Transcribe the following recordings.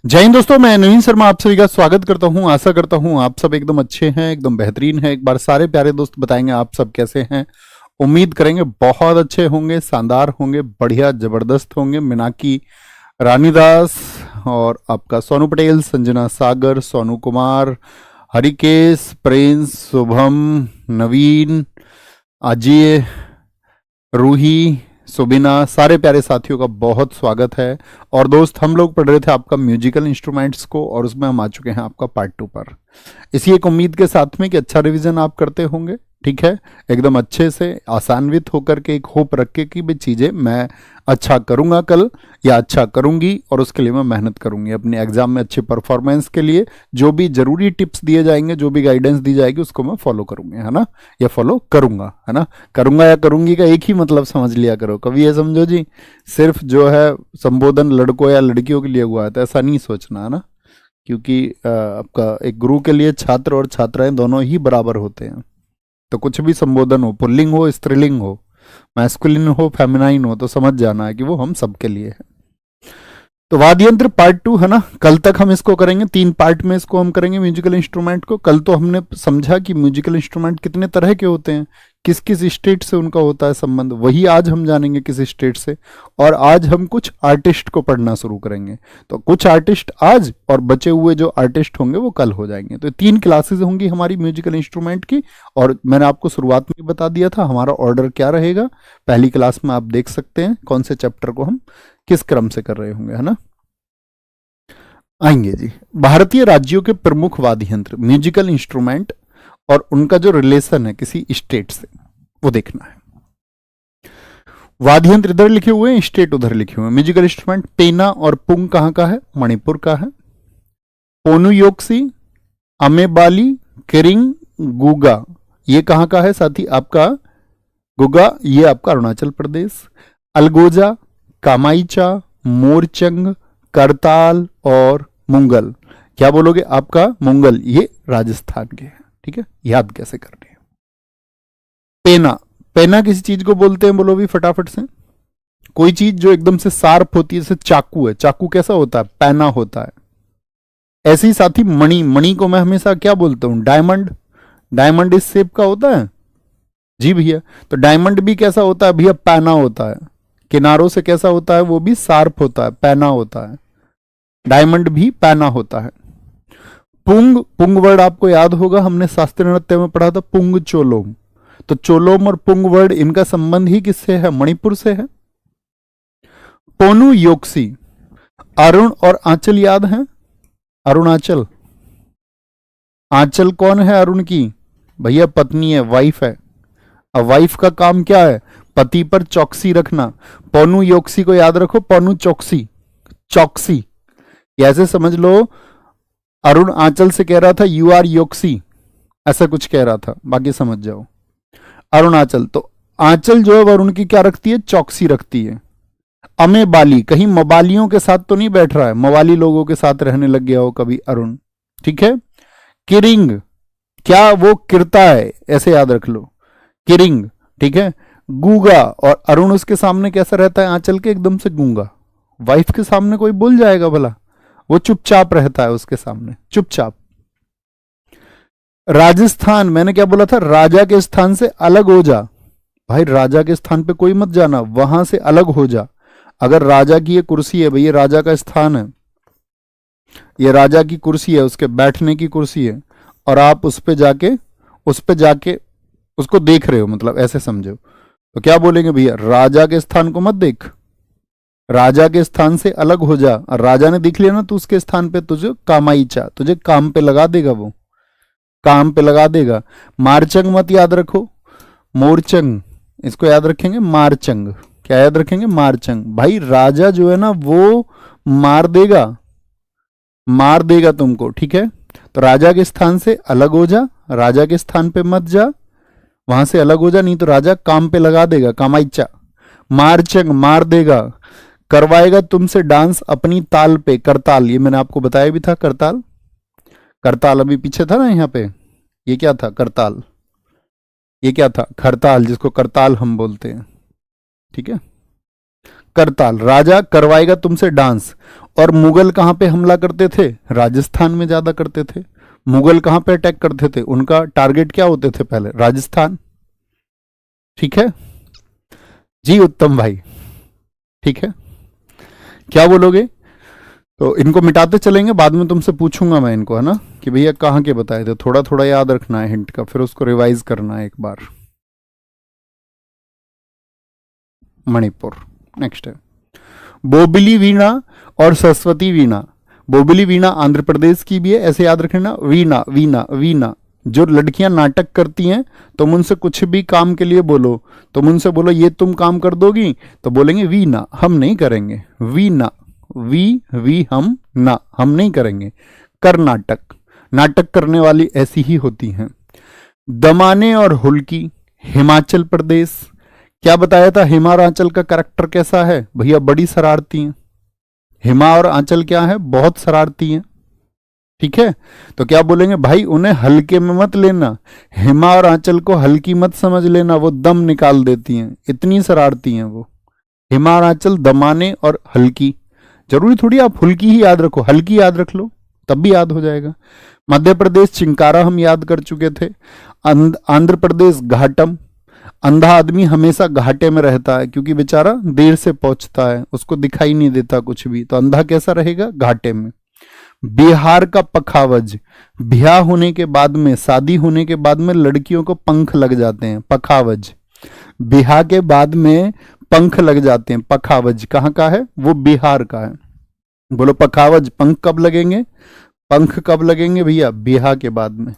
जय हिंद दोस्तों, मैं नवीन शर्मा आप सभी का स्वागत करता हूं। आशा करता हूं आप सब एकदम अच्छे हैं, एकदम बेहतरीन हैं। एक बार सारे प्यारे दोस्त बताएंगे आप सब कैसे हैं। उम्मीद करेंगे बहुत अच्छे होंगे, शानदार होंगे, बढ़िया जबरदस्त होंगे। मीनाक्षी रानीदास और आपका सोनू पटेल, संजना सागर, सोनू कुमार, हरिकेश, प्रिंस, शुभम, नवीन, अजय, रूही, सुबिना, सारे प्यारे साथियों का बहुत स्वागत है। और दोस्त, हम लोग पढ़ रहे थे आपका म्यूजिकल इंस्ट्रूमेंट्स को और उसमें हम आ चुके हैं आपका पार्ट 2 पर। इसी एक उम्मीद के साथ में कि अच्छा रिवीजन आप करते होंगे, ठीक है, एकदम अच्छे से आसान्वित होकर के एक होप रख के कि भाई चीज़ें मैं अच्छा करूंगा कल या अच्छा करूंगी और उसके लिए मैं मेहनत करूंगी अपने एग्जाम में अच्छे परफॉर्मेंस के लिए। जो भी जरूरी टिप्स दिए जाएंगे, जो भी गाइडेंस दी जाएगी, उसको मैं फॉलो करूंगी, है ना, या फॉलो करूंगा, है ना। करूंगा या करूंगी का एक ही मतलब समझ लिया करो, कभी ये समझो जी सिर्फ जो है संबोधन लड़कों या लड़कियों के लिए हुआ है, तो ऐसा नहीं सोचना, है ना। क्योंकि आपका एक गुरु के लिए छात्र और छात्राएं दोनों ही बराबर होते हैं। तो कुछ भी संबोधन हो, पुल्लिंग हो, स्त्रीलिंग हो, मैस्कुलिन हो, फेमिनाइन हो, तो समझ जाना है कि वो हम सबके लिए है। तो वाद्य यंत्र पार्ट 2, है ना। कल तक हम इसको करेंगे, 3 पार्ट में इसको हम करेंगे म्यूजिकल इंस्ट्रूमेंट को। कल तो हमने समझा कि म्यूजिकल इंस्ट्रूमेंट कितने तरह के होते हैं, किस किस स्टेट से उनका होता है संबंध, वही आज हम जानेंगे किस स्टेट से। और आज हम कुछ आर्टिस्ट को पढ़ना शुरू करेंगे। तो कुछ आर्टिस्ट आज और बचे हुए जो आर्टिस्ट होंगे वो कल हो जाएंगे। तो 3 क्लासेस होंगी हमारी म्यूजिकल इंस्ट्रूमेंट की। और मैंने आपको शुरुआत में बता दिया था हमारा ऑर्डर क्या रहेगा। पहली क्लास में आप देख सकते हैं कौन से चैप्टर को हम किस क्रम से कर रहे होंगे, है ना। आएंगे जी, भारतीय राज्यों के प्रमुख वाद्य यंत्र, म्यूजिकल इंस्ट्रूमेंट और उनका जो रिलेशन है किसी स्टेट से, वो देखना है। वाद्य यंत्र इधर लिखे हुए हैं, स्टेट उधर लिखे हुए हैं। म्यूजिकल इंस्ट्रूमेंट, पेना और पुंग कहां का है? मणिपुर का है। पोनुयोक्सी, अमेबाली, किरिंग, गुगा, ये कहां का है साथी? आपका गुगा, ये आपका अरुणाचल प्रदेश। अलगोजा, कामाईचा, मोरचंग, करताल और मुंगल, क्या बोलोगे? आपका मुंगल, ये राजस्थान के हैं, ठीक है। याद कैसे करनी है? पेना, पेना किसी चीज को बोलते हैं, बोलो भी फटाफट से। कोई चीज जो एकदम से शार्प होती है, जैसे चाकू है, चाकू कैसा होता है? पैना होता है। ऐसे ही साथी मणि, मणि को मैं हमेशा क्या बोलता हूं? डायमंड, डायमंड इस शेप का होता है जी भैया। तो डायमंड भी कैसा होता है भैया? पैना होता है। किनारों से कैसा होता है? वो भी शार्प होता है, पैना होता है। डायमंड भी पैना होता है। पुंग, पुंग वर्ड आपको याद होगा, हमने शास्त्रीय नृत्य में पढ़ा था, पुंग चोलोम। तो चोलोम और पुंग वर्ड, इनका संबंध ही किससे है? मणिपुर से है। पोनु योक्सी, अरुण और आंचल याद है? अरुणाचल, आंचल कौन है अरुण की? भैया पत्नी है, वाइफ है। अब वाइफ का काम क्या है? पति पर चौकसी रखना। पोनु योक्सी को याद रखो, पोनु चौकसी, चौकसी। ऐसे समझ लो, अरुण आंचल से कह रहा था यू आर योक्सी, ऐसा कुछ कह रहा था, बाकी समझ जाओ। अरुणाचल, तो आंचल जो है वरुण की क्या रखती है? चौकसी रखती है। अमेबाली, कहीं मवालियों के साथ तो नहीं बैठ रहा है, मवाली लोगों के साथ रहने लग गया हो कभी अरुण, ठीक है। किरिंग, क्या वो किरता है? ऐसे याद रख लो, किरिंग, ठीक है। गूंगा, और अरुण उसके सामने कैसा रहता है? आंचल के एकदम से गूंगा। वाइफ के सामने कोई बोल जाएगा भला? वो चुपचाप रहता है उसके सामने, चुपचाप। राजस्थान, मैंने क्या बोला था? राजा के स्थान से अलग हो जा। भाई राजा के स्थान पे कोई मत जाना, वहां से अलग हो जा। अगर राजा की ये कुर्सी है, भाई ये राजा का स्थान है, ये राजा की कुर्सी है, उसके बैठने की कुर्सी है, और आप उस पे जाके उसको देख रहे हो, मतलब ऐसे समझो। तो क्या बोलेंगे भैया? राजा के स्थान को मत देख, राजा के स्थान से अलग हो जा। और राजा ने देख लिया ना तो उसके स्थान पे तुझे कामाईचा, तुझे काम पे लगा देगा, वो काम पे लगा देगा। मारचंग मत याद रखो, मोरचंग, इसको याद रखेंगे मारचंग। क्या याद रखेंगे? मारचंग। भाई राजा जो है ना वो मार देगा, मार देगा तुमको, ठीक है। तो राजा के स्थान से अलग हो जा, राजा के स्थान पे मत जा, वहां से अलग हो जा, नहीं तो राजा काम पे लगा देगा, कामाईचा। मारचंग, मार देगा। करवाएगा तुमसे डांस अपनी ताल पे, करताल, ये मैंने आपको बताया भी था, करताल। करताल अभी पीछे था ना यहाँ पे, ये क्या था? करताल। ये क्या था? खरताल, जिसको करताल हम बोलते हैं, ठीक है। करताल, राजा करवाएगा तुमसे डांस। और मुगल कहां पे हमला करते थे? राजस्थान में ज्यादा करते थे। मुगल कहां पे अटैक करते थे? उनका टारगेट क्या होते थे पहले? राजस्थान। ठीक है जी उत्तम भाई, ठीक है, क्या बोलोगे? तो इनको मिटाते चलेंगे, बाद में तुमसे पूछूंगा मैं इनको, है ना, कि भैया कहाँ के बताए थे। थोड़ा थोड़ा याद रखना है हिंट का, फिर उसको रिवाइज करना है एक बार। मणिपुर। नेक्स्ट है बोबिली वीणा और सरस्वती वीणा। बोबिली वीणा आंध्र प्रदेश की भी है, ऐसे याद रखना। वीणा वीणा वीणा, जो लड़कियां नाटक करती हैं, तुम उनसे कुछ भी काम के लिए बोलो, तुम उनसे बोलो ये तुम काम कर दोगी, तो बोलेंगे वीणा, हम नहीं करेंगे। वीणा, वी हम ना, हम नहीं करेंगे। कर्नाटक, नाटक करने वाली ऐसी ही होती हैं। दमाने और हुल्की, हिमाचल प्रदेश। क्या बताया था हिमा और आंचल का कैरेक्टर कैसा है? भैया बड़ी शरारती हैं। हिमा और आंचल क्या है? बहुत शरारती हैं। ठीक है, तो क्या बोलेंगे भाई, उन्हें हल्के में मत लेना, हिमा और आंचल को हल्की मत समझ लेना, वो दम निकाल देती हैं, इतनी शरारती हैं वो। हिमा और आंचल, दमाने और हल्की। जरूरी थोड़ी आप हुल्की ही याद रखो, हल्की याद रख लो तब भी याद हो जाएगा। मध्य प्रदेश चिंकारा हम याद कर चुके थे। आंध्र प्रदेश घाटम। अंधा आदमी हमेशा घाटे में रहता है क्योंकि बेचारा देर से पहुंचता है, उसको दिखाई नहीं देता कुछ भी, तो अंधा कैसा रहेगा? घाटे में। बिहार का पखावज, ब्याह होने के बाद में, शादी होने के बाद में लड़कियों को पंख लग जाते हैं, पखावज। ब्याह के बाद में पंख लग जाते हैं, पखावज कहाँ का है? वो बिहार का है। बोलो पखावज, पंख कब लगेंगे? पंख कब लगेंगे भैया? ब्याह के बाद में,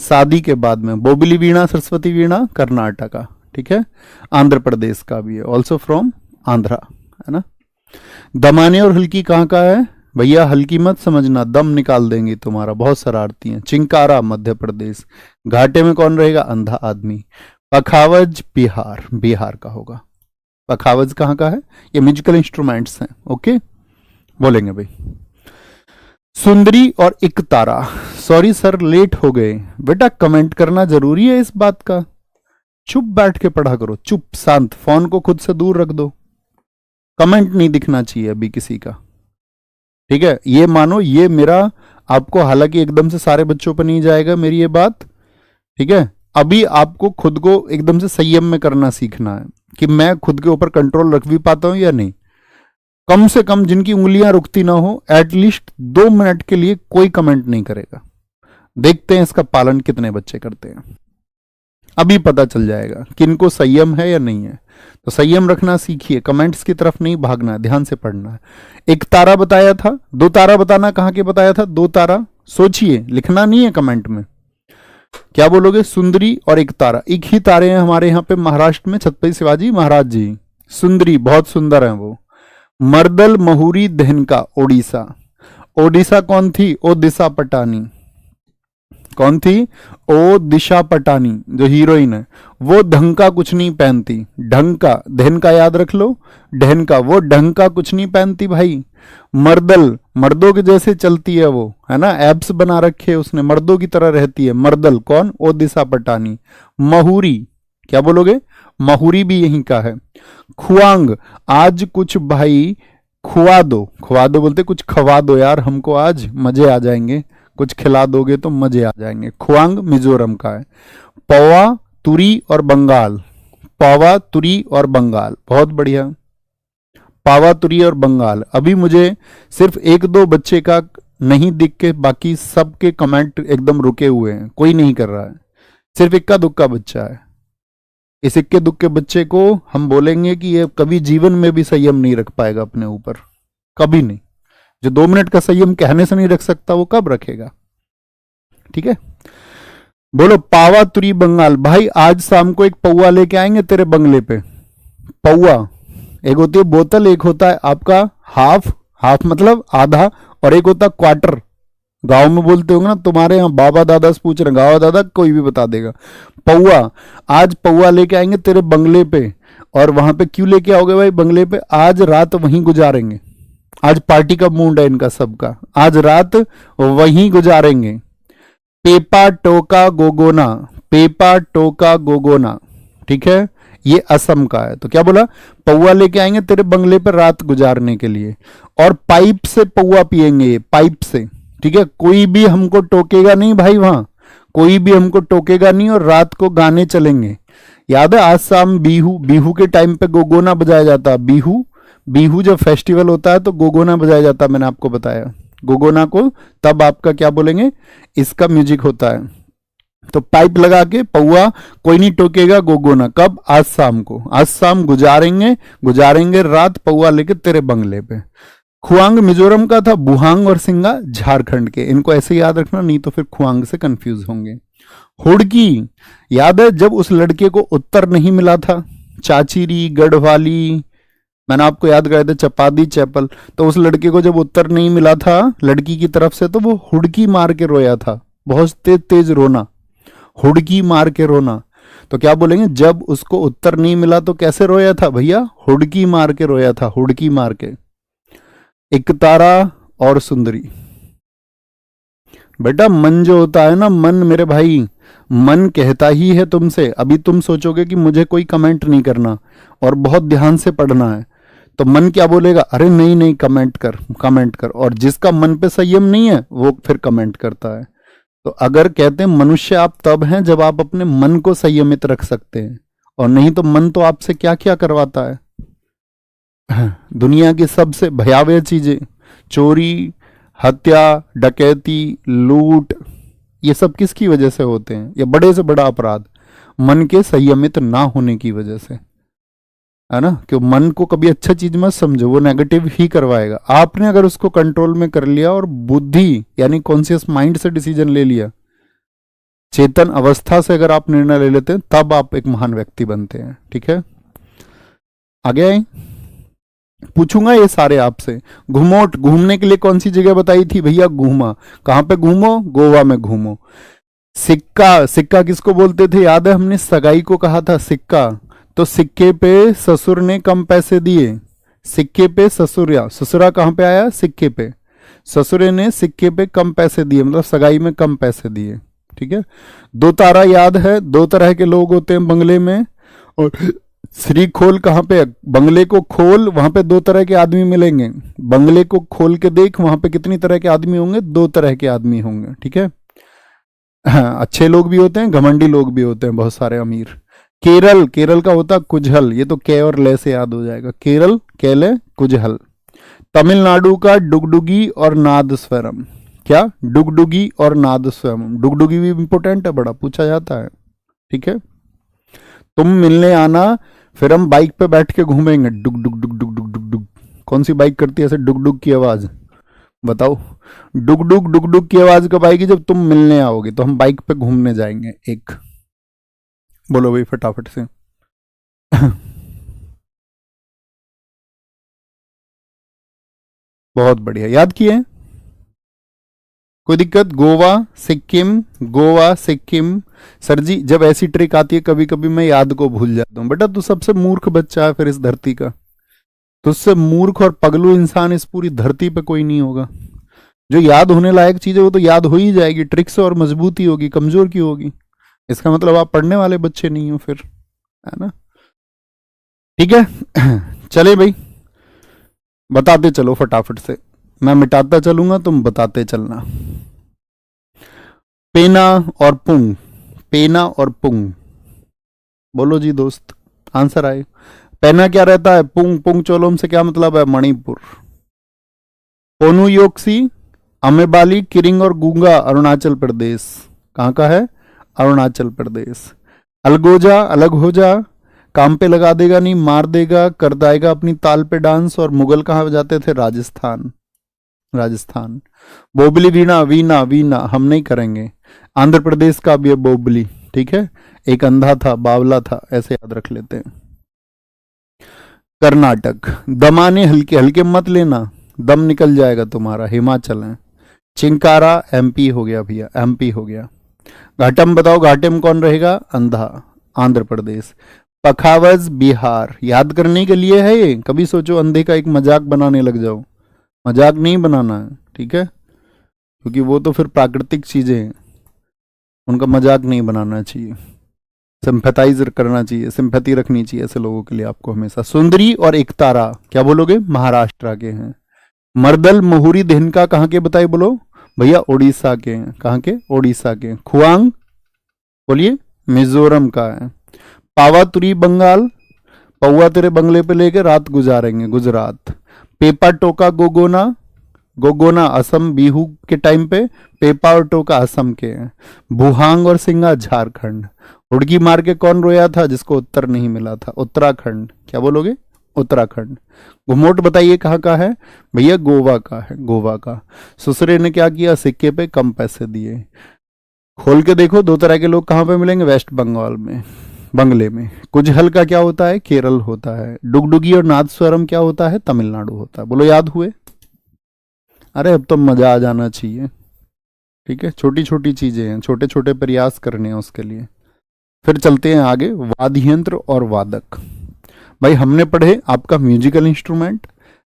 शादी के बाद में। बोबिली वीणा, सरस्वती वीणा कर्नाटका, ठीक है, आंध्र प्रदेश का भी है, ऑल्सो फ्रॉम आंध्रा, है ना। दमाने और हल्की कहाँ का है? भैया हल्की मत समझना, दम निकाल देंगी तुम्हारा, बहुत शरारती हैं। चिंकारा मध्य प्रदेश। घाटे में कौन रहेगा? अंधा आदमी। पखावज बिहार, बिहार का होगा। पखावज कहाँ का है? ये म्यूजिकल इंस्ट्रूमेंट्स हैं, ओके, बोलेंगे भाई। सुंदरी और इकतारा। सॉरी सर लेट हो गए। बेटा कमेंट करना जरूरी है इस बात का, चुप बैठ के पढ़ा करो, चुप शांत, फोन को खुद से दूर रख दो, कमेंट नहीं दिखना चाहिए अभी किसी का, ठीक है। ये मानो ये मेरा आपको, हालांकि एकदम से सारे बच्चों पर नहीं जाएगा मेरी ये बात, ठीक है। अभी आपको खुद को एकदम से संयम में करना सीखना है कि मैं खुद के ऊपर कंट्रोल रख भी पाता हूं या नहीं। कम से कम जिनकी उंगलियां रुकती ना हो, एटलीस्ट 2 मिनट के लिए कोई कमेंट नहीं करेगा। देखते हैं इसका पालन कितने बच्चे करते हैं, अभी पता चल जाएगा कि इनको संयम है या नहीं है। तो संयम रखना सीखिए, कमेंट्स की तरफ नहीं भागना है, ध्यान से पढ़ना है। एक तारा बताया था, 2 तारा बताना, कहां के बताया था? 2 तारा, सोचिए, लिखना नहीं है कमेंट में। क्या बोलोगे? सुंदरी और एक तारा, एक ही तारे हैं हमारे यहाँ पे महाराष्ट्र में, छत्रपति शिवाजी महाराज जी। सुंदरी बहुत सुंदर है वो। मर्दल महुरी दहनका, ओडिशा। ओडिशा कौन थी? ओ दिशा पटानी। कौन थी? ओ दिशा पटानी, जो हीरोइन है, वो ढंग का कुछ नहीं पहनती। ढंग का, दहन का याद रख लो, ढहन का, वो ढंग का कुछ नहीं पहनती भाई। मर्दल, मर्दों के जैसे चलती है वो, है ना, एब्स बना रखे उसने, मर्दों की तरह रहती है। मर्दल कौन? ओ दिशा पटानी। महुरी, क्या बोलोगे? महुरी भी यहीं का है। खुआंग, आज कुछ भाई खुआ दो, खुआ दो बोलते, कुछ खवा दो यार हमको, आज मजे आ जाएंगे, कुछ खिला दोगे तो मजे आ जाएंगे। खुआंग मिजोरम का है। पौवा, तुरी और बंगाल। पावा, तुरी और बंगाल, बहुत बढ़िया। पावा, तुरी और बंगाल। अभी मुझे सिर्फ 1-2 बच्चे का नहीं दिख के बाकी सबके कमेंट एकदम रुके हुए हैं, कोई नहीं कर रहा है, सिर्फ इक्का दुक्का बच्चा है। इस इक्के दुक्के बच्चे को हम बोलेंगे कि ये कभी जीवन में भी संयम नहीं रख पाएगा अपने ऊपर, कभी नहीं। जो 2 मिनट का संयम कहने से नहीं रख सकता, वो कब रखेगा? ठीक है, बोलो पावा, तुरी, बंगाल। भाई आज शाम को एक पौवा लेके आएंगे तेरे बंगले पे। पौवा एक होती है बोतल, एक होता है आपका हाफ, हाफ मतलब आधा, और एक होता है क्वार्टर। गांव में बोलते होंगे ना, तुम्हारे यहाँ बाबा दादा से पूछ रहे, गाँव दादा कोई भी बता देगा। पौवा, आज पौवा लेके आएंगे तेरे बंगले पे। और वहां पे क्यों लेके आओगे भाई बंगले पे? आज रात वहीं गुजारेंगे, आज पार्टी का मूड है इनका सबका, आज रात वहीं गुजारेंगे। पेपा टोका गोगोना, पेपा टोका गोगोना, ठीक है। ये असम का है। तो क्या बोला, पौआ लेके आएंगे तेरे बंगले पर रात गुजारने के लिए, और पाइप से पौआ पिएंगे, ये पाइप से, ठीक है। कोई भी हमको टोकेगा नहीं भाई, वहां कोई भी हमको टोकेगा नहीं, और रात को गाने चलेंगे। याद है आज शाम बिहू, बिहू के टाइम पे गोगोना बजाया जाता है। बिहू, बिहू जब फेस्टिवल होता है तो गोगोना बजाया जाता है, मैंने आपको बताया। गोगोना को तब आपका क्या बोलेंगे, इसका म्यूजिक होता है। तो पाइप लगा के पौआ, कोई नहीं टोकेगा, गोगोना कब, आज शाम को, आज शाम गुजारेंगे, गुजारेंगे रात पौआ लेके तेरे बंगले पे। खुआंग मिजोरम का था, बुहांग और सिंगा झारखंड के। इनको ऐसे याद रखना, नहीं तो फिर खुआंग से कंफ्यूज होंगे। हुड़की, याद है जब उस लड़के को उत्तर नहीं मिला था, चाचीरी, गढ़वाली, मैंने आपको याद कराया था चपादी चैपल, तो उस लड़के को जब उत्तर नहीं मिला था लड़की की तरफ से, तो वो हुड़की मार के रोया था, बहुत तेज तेज रोना, हुड़की मार के रोना। तो क्या बोलेंगे, जब उसको उत्तर नहीं मिला तो कैसे रोया था भैया, हुड़की मार के रोया था, हुड़की मार के। एक तारा और सुंदरी, बेटा मन जो होता है ना, मन मेरे भाई, मन कहता ही है तुमसे। अभी तुम सोचोगे कि मुझे कोई कमेंट नहीं करना और बहुत ध्यान से पढ़ना है, तो मन क्या बोलेगा, अरे नहीं नहीं कमेंट कर, कमेंट कर। और जिसका मन पे संयम नहीं है वो फिर कमेंट करता है। तो अगर कहते हैं मनुष्य आप तब हैं जब आप अपने मन को संयमित रख सकते हैं, और नहीं तो मन तो आपसे क्या क्या करवाता है। दुनिया की सबसे भयावह चीजें, चोरी, हत्या, डकैती, लूट, ये सब किसकी वजह से होते हैं, ये बड़े से बड़ा अपराध मन के संयमित ना होने की वजह से, है ना। कि मन को कभी अच्छा चीज मत समझो, वो नेगेटिव ही करवाएगा। आपने अगर उसको कंट्रोल में कर लिया और बुद्धि यानी कॉन्शियस माइंड से डिसीजन ले लिया, चेतन अवस्था से अगर आप निर्णय ले लेते हैं, तब आप एक महान व्यक्ति बनते हैं। ठीक है, आगे आए, पूछूंगा ये सारे आपसे। घुमोट, घूमने के लिए कौन सी जगह बताई थी भैया, घूमा। कहां पे घूमो, गोवा में घूमो। सिक्का, सिक्का किसको बोलते थे, याद है हमने सगाई को कहा था सिक्का। तो सिक्के पे ससुर ने कम पैसे दिए, सिक्के पे ससुरिया, ससुरा कहां पे आया, सिक्के पे, ससुरे ने सिक्के पे कम पैसे दिए, मतलब सगाई में कम पैसे दिए। ठीक है, दो तारा याद है, दो तरह के लोग होते हैं बंगले में। और श्री खोल कहां पे, बंगले को खोल, वहां पे दो तरह के आदमी मिलेंगे। बंगले को खोल के देख, वहां पे कितनी तरह के आदमी होंगे, दो तरह के आदमी होंगे। ठीक है, हाँ, अच्छे लोग भी होते हैं, घमंडी लोग भी होते हैं, बहुत सारे अमीर। केरल, केरल का होता कुजहल, ये तो के और ले से याद हो जाएगा, केरल, केले, कुजहल। तमिलनाडु का डुगडुगी और नादस्वरम, क्या, डुगडुगी और नादस्वरम। डुगडुगी भी इंपोर्टेंट है, बड़ा पूछा जाता है। ठीक है, तुम मिलने आना, फिर हम बाइक पे बैठ के घूमेंगे, डुग डुग डुग डुग डुग डुग डुग। कौन सी बाइक करती है ऐसे डुग डुग की आवाज, बताओ। डुग डुग की आवाज कब आएगी, जब तुम मिलने आओगे, तो हम बाइक पे घूमने जाएंगे एक। बोलो भाई फटाफट से। बहुत बढ़िया, याद किए, कोई दिक्कत। गोवा सिक्किम, गोवा सिक्किम। सर जी जब ऐसी ट्रिक आती है कभी कभी मैं याद को भूल जाता हूँ। बेटा तू सबसे मूर्ख बच्चा है फिर इस धरती का, तुझसे मूर्ख और पगलू इंसान इस पूरी धरती पे कोई नहीं होगा। जो याद होने लायक चीज है वो तो याद हो ही जाएगी, ट्रिक से और मजबूती होगी, कमजोर क्यों होगी। इसका मतलब आप पढ़ने वाले बच्चे नहीं हो फिर, है ना। ठीक है, चले भाई, बताते चलो फटाफट से, मैं मिटाता चलूंगा तुम बताते चलना। पेना और पुंग, पेना और पुंग, बोलो जी दोस्त, आंसर आए। पेना क्या रहता है, पुंग, पुंग चोलोम से क्या मतलब है, मणिपुर। पोनुयोक्सी, अमेबाली, किरिंग और गूंगा अरुणाचल प्रदेश। कहाँ का है, अरुणाचल प्रदेश। अलगोजा, अलग हो जा, काम पे लगा देगा नहीं मार देगा, कर देगा अपनी ताल पे डांस। और मुगल कहाँ जाते थे, राजस्थान, राजस्थान। बोबली, वीणा, वीणा, वीणा हम नहीं करेंगे। आंध्र प्रदेश का भी है बोबली, ठीक है, एक अंधा था, बावला था, ऐसे याद रख लेते हैं। कर्नाटक, दमाने हल्के हल्के मत लेना, दम निकल जाएगा तुम्हारा। हिमाचल है। चिंकारा एमपी हो गया भैया, एमपी हो गया। घाटम बताओ, घाटे में कौन रहेगा, अंधा, आंध्र प्रदेश। पखावज बिहार, याद करने के लिए है ये, कभी सोचो अंधे का एक मजाक बनाने लग जाओ, मजाक नहीं बनाना है, ठीक है, क्योंकि वो तो फिर प्राकृतिक चीजें हैं, उनका मजाक नहीं बनाना चाहिए। सिंपैथाइज करना चाहिए, सिंपैथी रखनी चाहिए ऐसे लोगों के लिए आपको हमेशा। सुंदरी और एकतारा क्या बोलोगे? महाराष्ट्र के हैं। मर्दल महुरी देहनका कहाँ के बताइए, बोलो भैया? उड़ीसा के हैं। कहाँ के? उड़ीसा के। खुआंग बोलिए, मिजोरम का है। पावातुरी बंगाल, पौवा तेरे बंगले पे लेके रात गुजारेंगे, गुजरात। पेपा टोका गोगोना, गोगोना असम बिहू के टाइम पे, पेपा और टोका असम के हैं। बुहांग और सिंगा झारखंड। हुड़की मार के कौन रोया था जिसको उत्तर नहीं मिला था? उत्तराखंड। क्या बोलोगे? उत्तराखंड। घुमोट बताइए कहाँ का है? भैया गोवा का है, गोवा का। ससुरे ने क्या किया? सिक्के पे कम पैसे दिए। खोल के देखो, दो तरह के लोग कहाँ पे मिलेंगे? वेस्ट बंगाल में, बंगले में। कुजहल का क्या होता है? केरल होता है। डुगडुगी और नादस्वरम क्या होता है? तमिलनाडु होता है। बोलो याद हुए? अरे अब तो मजा आ जाना चाहिए। ठीक है, छोटी छोटी चीजें हैं, छोटे छोटे प्रयास करने हैं उसके लिए। फिर चलते हैं आगे, वाद्य यंत्र और वादक। भाई हमने पढ़े आपका म्यूजिकल इंस्ट्रूमेंट।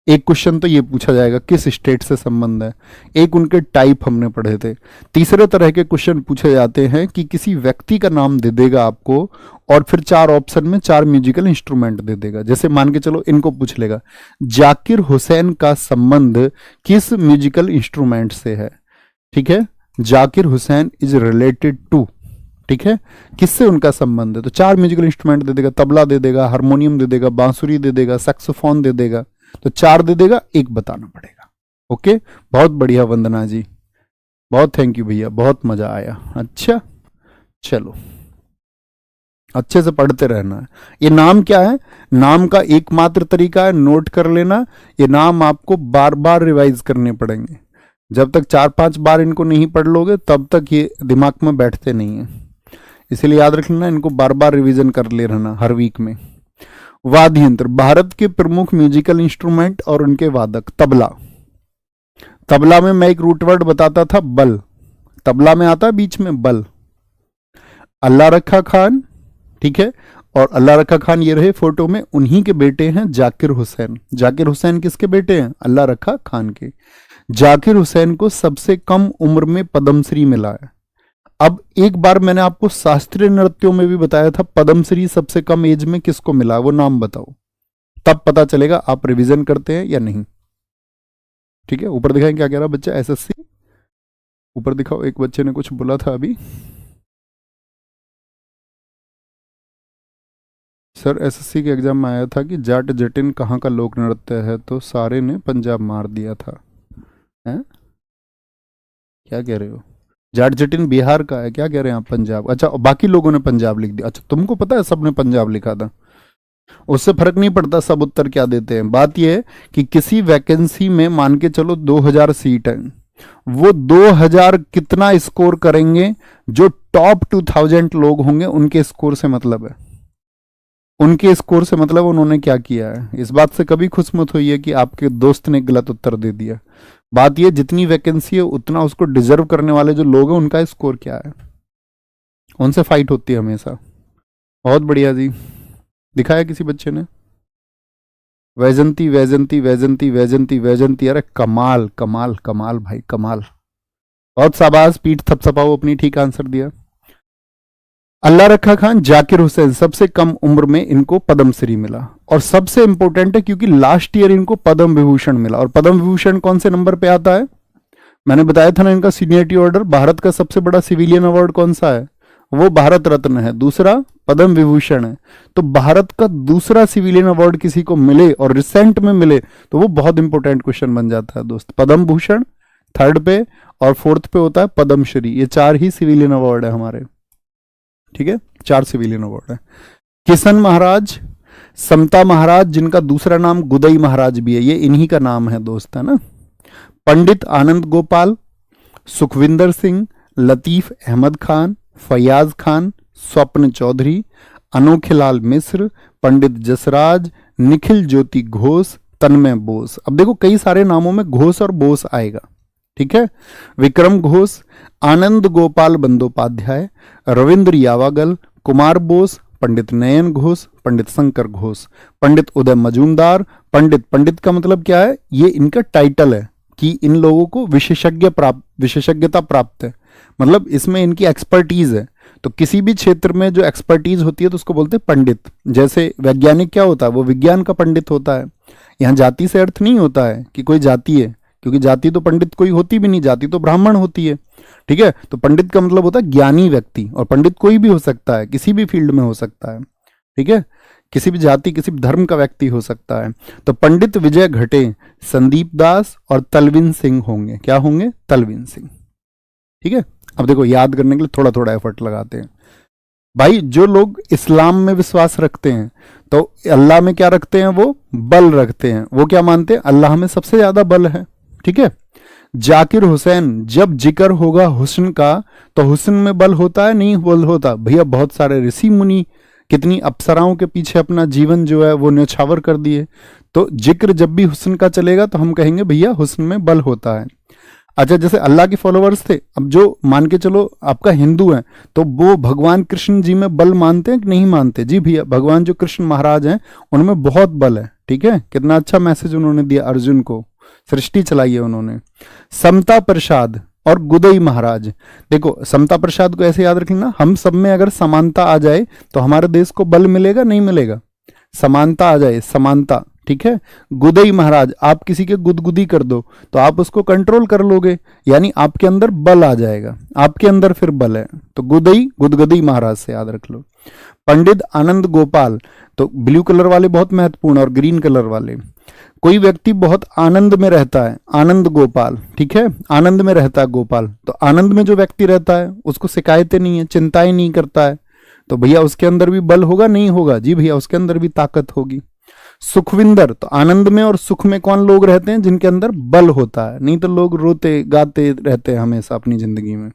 एक क्वेश्चन तो ये पूछा जाएगा किस स्टेट से संबंध है, एक उनके टाइप हमने पढ़े थे। तीसरे तरह के क्वेश्चन पूछे जाते हैं कि किसी व्यक्ति का नाम दे देगा आपको और फिर 4 ऑप्शन में 4 म्यूजिकल इंस्ट्रूमेंट दे देगा। जैसे मान के चलो इनको पूछ लेगा, जाकिर हुसैन का संबंध किस म्यूजिकल इंस्ट्रूमेंट से है? ठीक है, Zakir Hussain is related to, ठीक है, किससे उनका संबंध है? तो 4 म्यूजिकल इंस्ट्रूमेंट दे देगा, तबला दे देगा, हारमोनियम दे देगा, बांसुरी दे देगा, सैक्सोफोन दे देगा। तो 4 दे देगा, एक बताना पड़ेगा। ओके, बहुत बढ़िया वंदना जी, बहुत थैंक यू भैया, बहुत मजा आया। अच्छा चलो, अच्छे से पढ़ते रहना है। ये नाम क्या है? नाम का एकमात्र तरीका है नोट कर लेना। ये नाम आपको बार बार रिवाइज करने पड़ेंगे। जब तक 4-5 बार इनको नहीं पढ़ लोगे तब तक ये दिमाग में बैठते नहीं है। इसलिए याद रख लेना, इनको बार बार रिवीजन कर ले रहना हर वीक में। वाद्य यंत्र, भारत के प्रमुख म्यूजिकल इंस्ट्रूमेंट और उनके वादक। तबला, तबला में मैं एक रूट वर्ड बताता था, बल। तबला में आता है बीच में बल। अल्लाह रखा खान, ठीक है, और अल्लाह रखा खान ये रहे फोटो में, उन्हीं के बेटे हैं जाकिर हुसैन। जाकिर हुसैन किसके बेटे हैं? अल्लाह रखा खान के। जाकिर हुसैन को सबसे कम उम्र में पद्मश्री मिला है। अब एक बार मैंने आपको शास्त्रीय नृत्यों में भी बताया था पद्मश्री सबसे कम एज में किसको मिला, वो नाम बताओ, तब पता चलेगा आप रिवीजन करते हैं या नहीं। ठीक है, ऊपर दिखाएं क्या कह रहा बच्चा? एसएससी ऊपर दिखाओ, एक बच्चे ने कुछ बोला था अभी। सर एसएससी के एग्जाम में आया था कि जाट जटिन कहाँ का लोक नृत्य है, तो सारे ने पंजाब मार दिया था। हैं? क्या कह रहे हो? जाट जटिन बिहार का है, क्या कह रहे हैं आप? पंजाब। अच्छा, बाकी लोगों ने पंजाब लिख दिया। अच्छा, तुमको पता है सबने पंजाब लिखा था? उससे फर्क नहीं पड़ता सब उत्तर क्या देते हैं। बात यह है कि किसी वैकेंसी में मान के चलो 2000 सीट है, वो 2000 कितना स्कोर करेंगे? जो टॉप 2000 लोग होंगे उनके स्कोर से मतलब है। उनके स्कोर से मतलब उन्होंने क्या किया है। इस बात से कभी खुश मत होइए कि आपके दोस्त ने गलत उत्तर दे दिया। बात यह, जितनी वैकेंसी है उतना उसको डिजर्व करने वाले जो लोग हैं उनका स्कोर क्या है, उनसे फाइट होती है हमेशा। बहुत बढ़िया जी, दिखाया किसी बच्चे ने? वैजंती वैजंती वैजंती वैजंती वैजंती, अरे कमाल कमाल कमाल भाई कमाल, बहुत शाबाश, पीठ थपथपाओ अपनी, ठीक आंसर दिया। अल्लाह रखा खान, जाकिर हुसैन, सबसे कम उम्र में इनको पद्मश्री मिला। और सबसे इंपॉर्टेंट है क्योंकि लास्ट ईयर इनको पद्म विभूषण मिला। और पद्म विभूषण कौन से नंबर पे आता है? मैंने बताया था ना इनका सीनियरिटी ऑर्डर। भारत का सबसे बड़ा सिविलियन अवार्ड कौन सा है? वो भारत रत्न है, दूसरा पद्म विभूषण है। तो भारत का दूसरा सिविलियन अवार्ड किसी को मिले और रिसेंट में मिले तो वो बहुत इंपॉर्टेंट क्वेश्चन बन जाता है दोस्त। पद्म भूषण थर्ड पे और फोर्थ पे होता है पद्मश्री। ये 4 ही सिविलियन अवार्ड है हमारे, ठीक है, 4 सिविलियन अवार्ड है। किशन महाराज, समता महाराज, जिनका दूसरा नाम गुदई महाराज भी है, ये इन्हीं का नाम है दोस्त, है ना। पंडित आनंद गोपाल, सुखविंदर सिंह, लतीफ अहमद खान, फयाज खान, स्वप्न चौधरी, अनोखेलाल मिश्र, पंडित जसराज, निखिल ज्योति घोष, तन्मय बोस। अब देखो कई सारे नामों में घोष और बोस आएगा, ठीक है। विक्रम घोष, आनंद गोपाल बंदोपाध्याय, रविंद्र यावागल, कुमार बोस, पंडित नयन घोष, पंडित शंकर घोष, पंडित उदय मजूमदार। पंडित का मतलब क्या है? ये इनका टाइटल है कि इन लोगों को विशेषज्ञता प्राप्त है, मतलब इसमें इनकी एक्सपर्टीज है। तो किसी भी क्षेत्र में जो एक्सपर्टीज होती है तो उसको बोलते हैं पंडित। जैसे वैज्ञानिक क्या होता है, वो विज्ञान का पंडित होता है। यहाँ जाति से अर्थ नहीं होता है कि कोई जाति है, क्योंकि जाति तो पंडित कोई होती भी नहीं, जाति तो ब्राह्मण होती है। ठीक है, तो पंडित का मतलब होता है ज्ञानी व्यक्ति, और पंडित कोई भी हो सकता है, किसी भी फील्ड में हो सकता है। ठीक है, किसी भी जाति किसी भी धर्म का व्यक्ति हो सकता है। तो पंडित विजय घटे, संदीप दास और तलविन सिंह होंगे। क्या होंगे? तलविन सिंह। ठीक है, अब देखो याद करने के लिए थोड़ा थोड़ा एफर्ट लगाते हैं। भाई जो लोग इस्लाम में विश्वास रखते हैं तो अल्लाह में क्या रखते हैं? वो बल रखते हैं। वो क्या मानते हैं? अल्लाह में सबसे ज्यादा बल है। ठीक है, जाकिर हुसैन, जब जिक्र होगा हुस्न का तो हुस्न में बल होता है? नहीं बल होता। भैया बहुत सारे ऋषि मुनि कितनी अप्सराओं के पीछे अपना जीवन जो है वो न्यौछावर कर दिए। तो जिक्र जब भी हुस्न का चलेगा तो हम कहेंगे भैया हुस्न में बल होता है। अच्छा, जैसे अल्लाह के फॉलोअर्स थे, अब जो मान के चलो आपका हिंदू है तो वो भगवान कृष्ण जी में बल मानते हैं कि नहीं मानते? जी भैया, भगवान जो कृष्ण महाराज हैं उनमें बहुत बल है। ठीक है, कितना अच्छा मैसेज उन्होंने दिया अर्जुन को, सृष्टि चलाई है उन्होंने। समता प्रसाद और गुदई महाराज, देखो समता प्रसाद को ऐसे याद रखना, हम सब में अगर समानता आ जाए तो हमारे देश को बल मिलेगा नहीं मिलेगा? समानता आ जाए, समानता। ठीक है, गुदई महाराज, आप किसी के गुदगुदी कर दो तो आप उसको कंट्रोल कर लोगे, यानी आपके अंदर बल आ जाएगा, आपके अंदर फिर बल है। तो गुदई गुदगुदी महाराज से याद रख लो। पंडित आनंद गोपाल, तो ब्लू कलर वाले बहुत महत्वपूर्ण और ग्रीन कलर वाले। कोई व्यक्ति बहुत आनंद में रहता है, आनंद गोपाल। ठीक है, आनंद में रहता है गोपाल, तो आनंद में जो व्यक्ति रहता है उसको शिकायतें नहीं है, चिंताएं नहीं करता है, तो भैया उसके अंदर भी बल होगा नहीं होगा? जी भैया, उसके अंदर भी ताकत होगी। सुखविंदर, तो आनंद में और सुख में कौन लोग रहते हैं? जिनके अंदर बल होता है, नहीं तो लोग रोते गाते रहते हैं हमेशा अपनी जिंदगी में।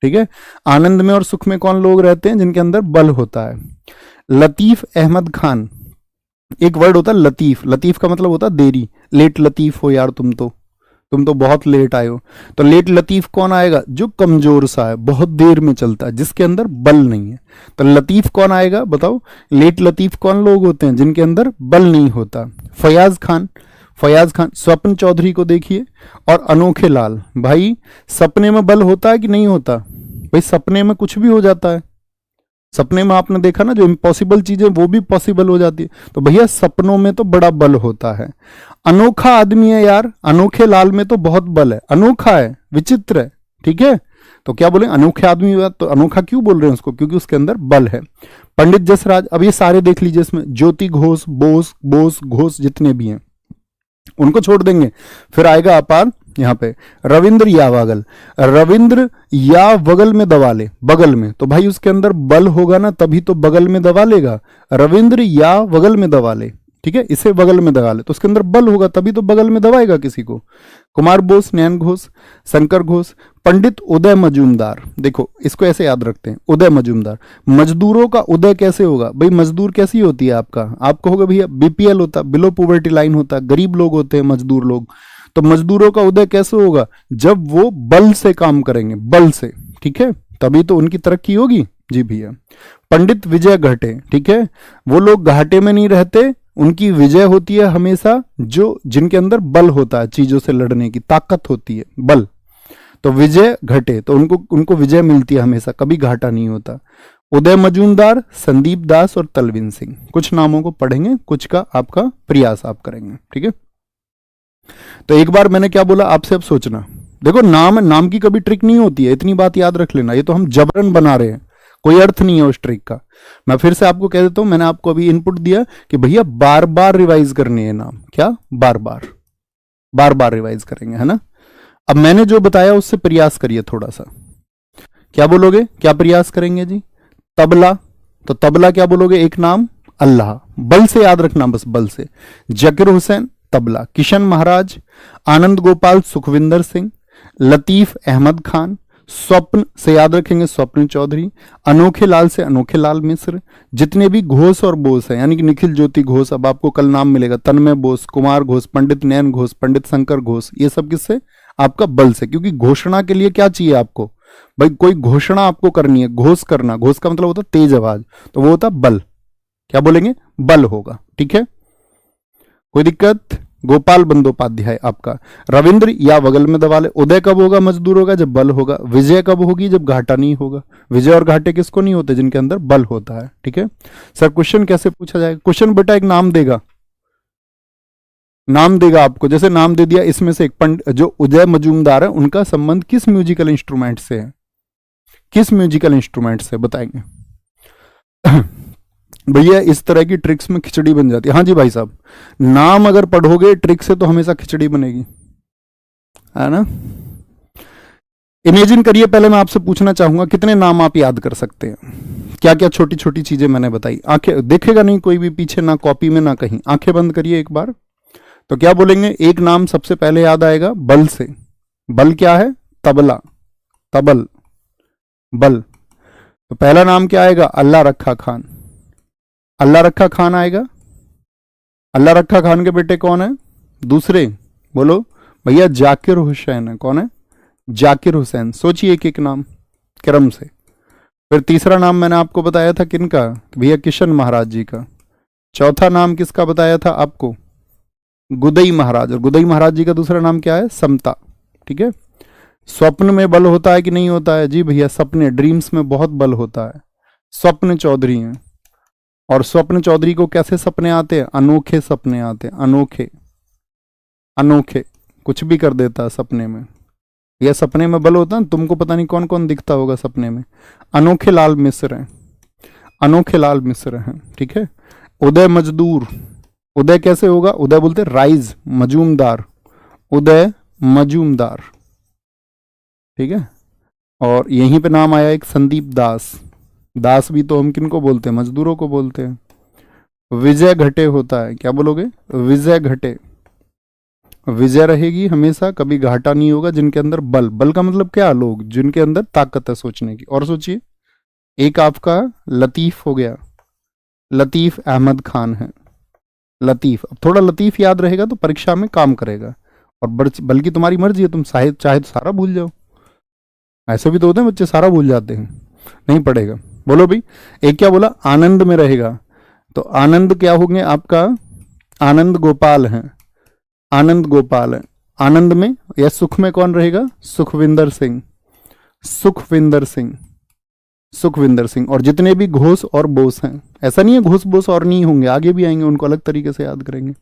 ठीक है, आनंद में और सुख में कौन लोग रहते हैं? जिनके अंदर बल होता है। लतीफ अहमद खान, एक वर्ड होता है लतीफ, लतीफ का मतलब होता है देरी, लेट लतीफ हो यार तुम तो बहुत लेट आए हो। तो लेट लतीफ कौन आएगा? जो कमजोर सा है, बहुत देर में चलता है, जिसके अंदर बल नहीं है। तो लतीफ कौन आएगा बताओ? लेट लतीफ कौन लोग होते हैं? जिनके अंदर बल नहीं होता। फयाज खान, फयाज खान, स्वप्न चौधरी को देखिए और अनोखे लाल। भाई सपने में बल होता है कि नहीं होता? भाई सपने में कुछ भी हो जाता है, सपने में आपने देखा ना, जो इम्पॉसिबल चीजें वो भी पॉसिबल हो जाती है। तो भैया सपनों में तो बड़ा बल होता है। अनोखा आदमी है यार, अनोखे लाल में तो बहुत बल है, अनोखा है, विचित्र है। ठीक है, तो क्या बोले? अनोखे आदमी, तो अनोखा क्यों बोल रहे हैं उसको? क्योंकि उसके अंदर बल है। पंडित जसराज, अब ये सारे देख लीजिए इसमें, ज्योति घोष, बोस घोष, जितने भी हैं उनको छोड़ देंगे। फिर आएगा अपार यहाँ पे रविंद्र या वगल, रविंद्र या वगल में दबा ले, बगल में, तो भाई उसके अंदर बल होगा ना, तभी तो बगल में दबा लेगा। रविंद्र या वगल में दबा ले, ठीक है, इसे बगल में दबा ले तो उसके अंदर बल होगा, तभी तो बगल में दबाएगा किसी को। कुमार बोस, नयन घोष, शंकर घोष। पंडित उदय मजूमदार, देखो इसको ऐसे याद रखते हैं, उदय मजूमदार। मजदूरों का उदय कैसे होगा? भाई मजदूर कैसी होती है आपको होगा भैया बीपीएल होता, बिलो पॉवर्टी लाइन होता, गरीब लोग होते हैं मजदूर लोग। तो मजदूरों का उदय कैसे होगा? जब वो बल से काम करेंगे, बल से, ठीक है, तभी तो उनकी तरक्की होगी। जी भैया। पंडित विजय घटे, ठीक है, वो लोग घाटे में नहीं रहते, उनकी विजय होती है हमेशा, जो जिनके अंदर बल होता है, चीजों से लड़ने की ताकत होती है, बल। तो विजय घटे, तो उनको विजय मिलती है हमेशा, कभी घाटा नहीं होता। उदय मजूमदार, संदीप दास और तलविन सिंह, कुछ नामों को पढ़ेंगे, कुछ का आपका प्रयास आप करेंगे, ठीक है। तो एक बार मैंने क्या बोला आपसे, अब सोचना, देखो नाम की कभी ट्रिक नहीं होती है, इतनी बात याद रख लेना, ये तो हम जबरन बना रहे हैं, कोई अर्थ नहीं है उस ट्रिक का। मैं फिर से आपको कह देता हूं, मैंने आपको अभी इनपुट दिया कि भैया बार बार रिवाइज करने हैं नाम, क्या बार बार रिवाइज करेंगे, है ना। अब मैंने जो बताया उससे प्रयास करिए थोड़ा सा। क्या बोलोगे, क्या प्रयास करेंगे जी? तबला, तो तबला क्या बोलोगे? एक नाम अल्लाह, बल से याद रखना, बस बल से। जकीर हुसैन तबला, किशन महाराज, आनंद गोपाल, सुखविंदर सिंह, लतीफ अहमद खान, स्वप्न से याद रखेंगे स्वप्न चौधरी, अनोखे लाल से अनोखे लाल मिश्र, जितने भी घोष और बोस हैं, यानी कि निखिल ज्योति घोष, अब आपको कल नाम मिलेगा, तन्मय बोस, कुमार घोष, पंडित नयन घोष, पंडित शंकर घोष, ये सब किससे? आपका बल से। क्योंकि घोषणा के लिए क्या चाहिए आपको? भाई कोई घोषणा आपको करनी है, घोष करना, घोष का मतलब होता है तेज आवाज, तो वो होता बल। क्या बोलेंगे? बल होगा, ठीक है, कोई दिक्कत? गोपाल बंदोपाध्याय आपका। रविंद्र या बगल में दबा ले। उदय कब होगा मजदूर होगा? जब बल होगा। विजय कब होगी? जब घाटा नहीं होगा। विजय और घाटे किसको नहीं होते? जिनके अंदर बल होता है। ठीक है सर, क्वेश्चन कैसे पूछा जाएगा? क्वेश्चन बेटा एक नाम देगा, नाम देगा आपको। जैसे नाम दे दिया, इसमें से एक पंडित जो उदय मजूमदार है उनका संबंध किस म्यूजिकल इंस्ट्रूमेंट से है? किस म्यूजिकल इंस्ट्रूमेंट से बताएंगे? भैया इस तरह की ट्रिक्स में खिचड़ी बन जाती है। हाँ जी भाई साहब, नाम अगर पढ़ोगे ट्रिक से तो हमेशा खिचड़ी बनेगी, है ना। इमेजिन करिए, पहले मैं आपसे पूछना चाहूंगा कितने नाम आप याद कर सकते हैं? क्या क्या छोटी छोटी चीजें मैंने बताई। आंखें देखेगा नहीं कोई भी पीछे, ना कॉपी में ना कहीं। आंखें बंद करिए एक बार, तो क्या बोलेंगे? एक नाम सबसे पहले याद आएगा बल से। बल क्या है? तबला, तबल, बल। तो पहला नाम क्या आएगा? अल्लाह रखा खान। अल्लाह रखा खान आएगा। अल्लाह रखा खान के बेटे कौन है? दूसरे बोलो भैया, जाकिर हुसैन है। कौन है? जाकिर हुसैन। सोचिए एक एक नाम क्रम से। फिर तीसरा नाम मैंने आपको बताया था किनका? भैया किशन महाराज जी का। चौथा नाम किसका बताया था आपको? गुदई महाराज। और गुदई महाराज जी का दूसरा नाम क्या है? समता। ठीक है। स्वप्न में बल होता है कि नहीं होता है? जी भैया, सपने, ड्रीम्स में बहुत बल होता है। स्वप्न चौधरी हैं। और स्वप्न चौधरी को कैसे सपने आते हैं? अनोखे सपने आते हैं। अनोखे, अनोखे, कुछ भी कर देता है सपने में। यह सपने में बल होता है। तुमको पता नहीं कौन कौन दिखता होगा सपने में। अनोखे लाल मिश्र हैं। अनोखे लाल मिश्र हैं। ठीक है। उदय मजदूर। उदय कैसे होगा? उदय बोलते राइज, मजूमदार। उदय मजूमदार। ठीक है। और यहीं पे नाम आया एक संदीप दास। दास भी तो हम किनको बोलते हैं? मजदूरों को बोलते हैं। विजय घटे होता है। क्या बोलोगे? विजय घटे। विजय रहेगी हमेशा, कभी घाटा नहीं होगा। जिनके अंदर बल, बल का मतलब क्या? लोग जिनके अंदर ताकत है सोचने की। और सोचिए, एक आपका लतीफ हो गया। लतीफ अहमद खान है। लतीफ, अब थोड़ा लतीफ याद रहेगा तो परीक्षा में काम करेगा। और बल्कि तुम्हारी मर्जी है, तुम चाहे तो सारा भूल जाओ। ऐसे भी तो होते हैं बच्चे, सारा भूल जाते हैं, नहीं पढ़ेगा। बोलो भाई, एक क्या बोला? आनंद में रहेगा। तो आनंद क्या होंगे आपका? आनंद गोपाल हैं। आनंद गोपाल है। आनंद में या सुख में कौन रहेगा? सुखविंदर सिंह। सुखविंदर सिंह, सुखविंदर सिंह। और जितने भी घोष और बोस हैं, ऐसा नहीं है घोष बोस और नहीं होंगे, आगे भी आएंगे, उनको अलग तरीके से याद करेंगे।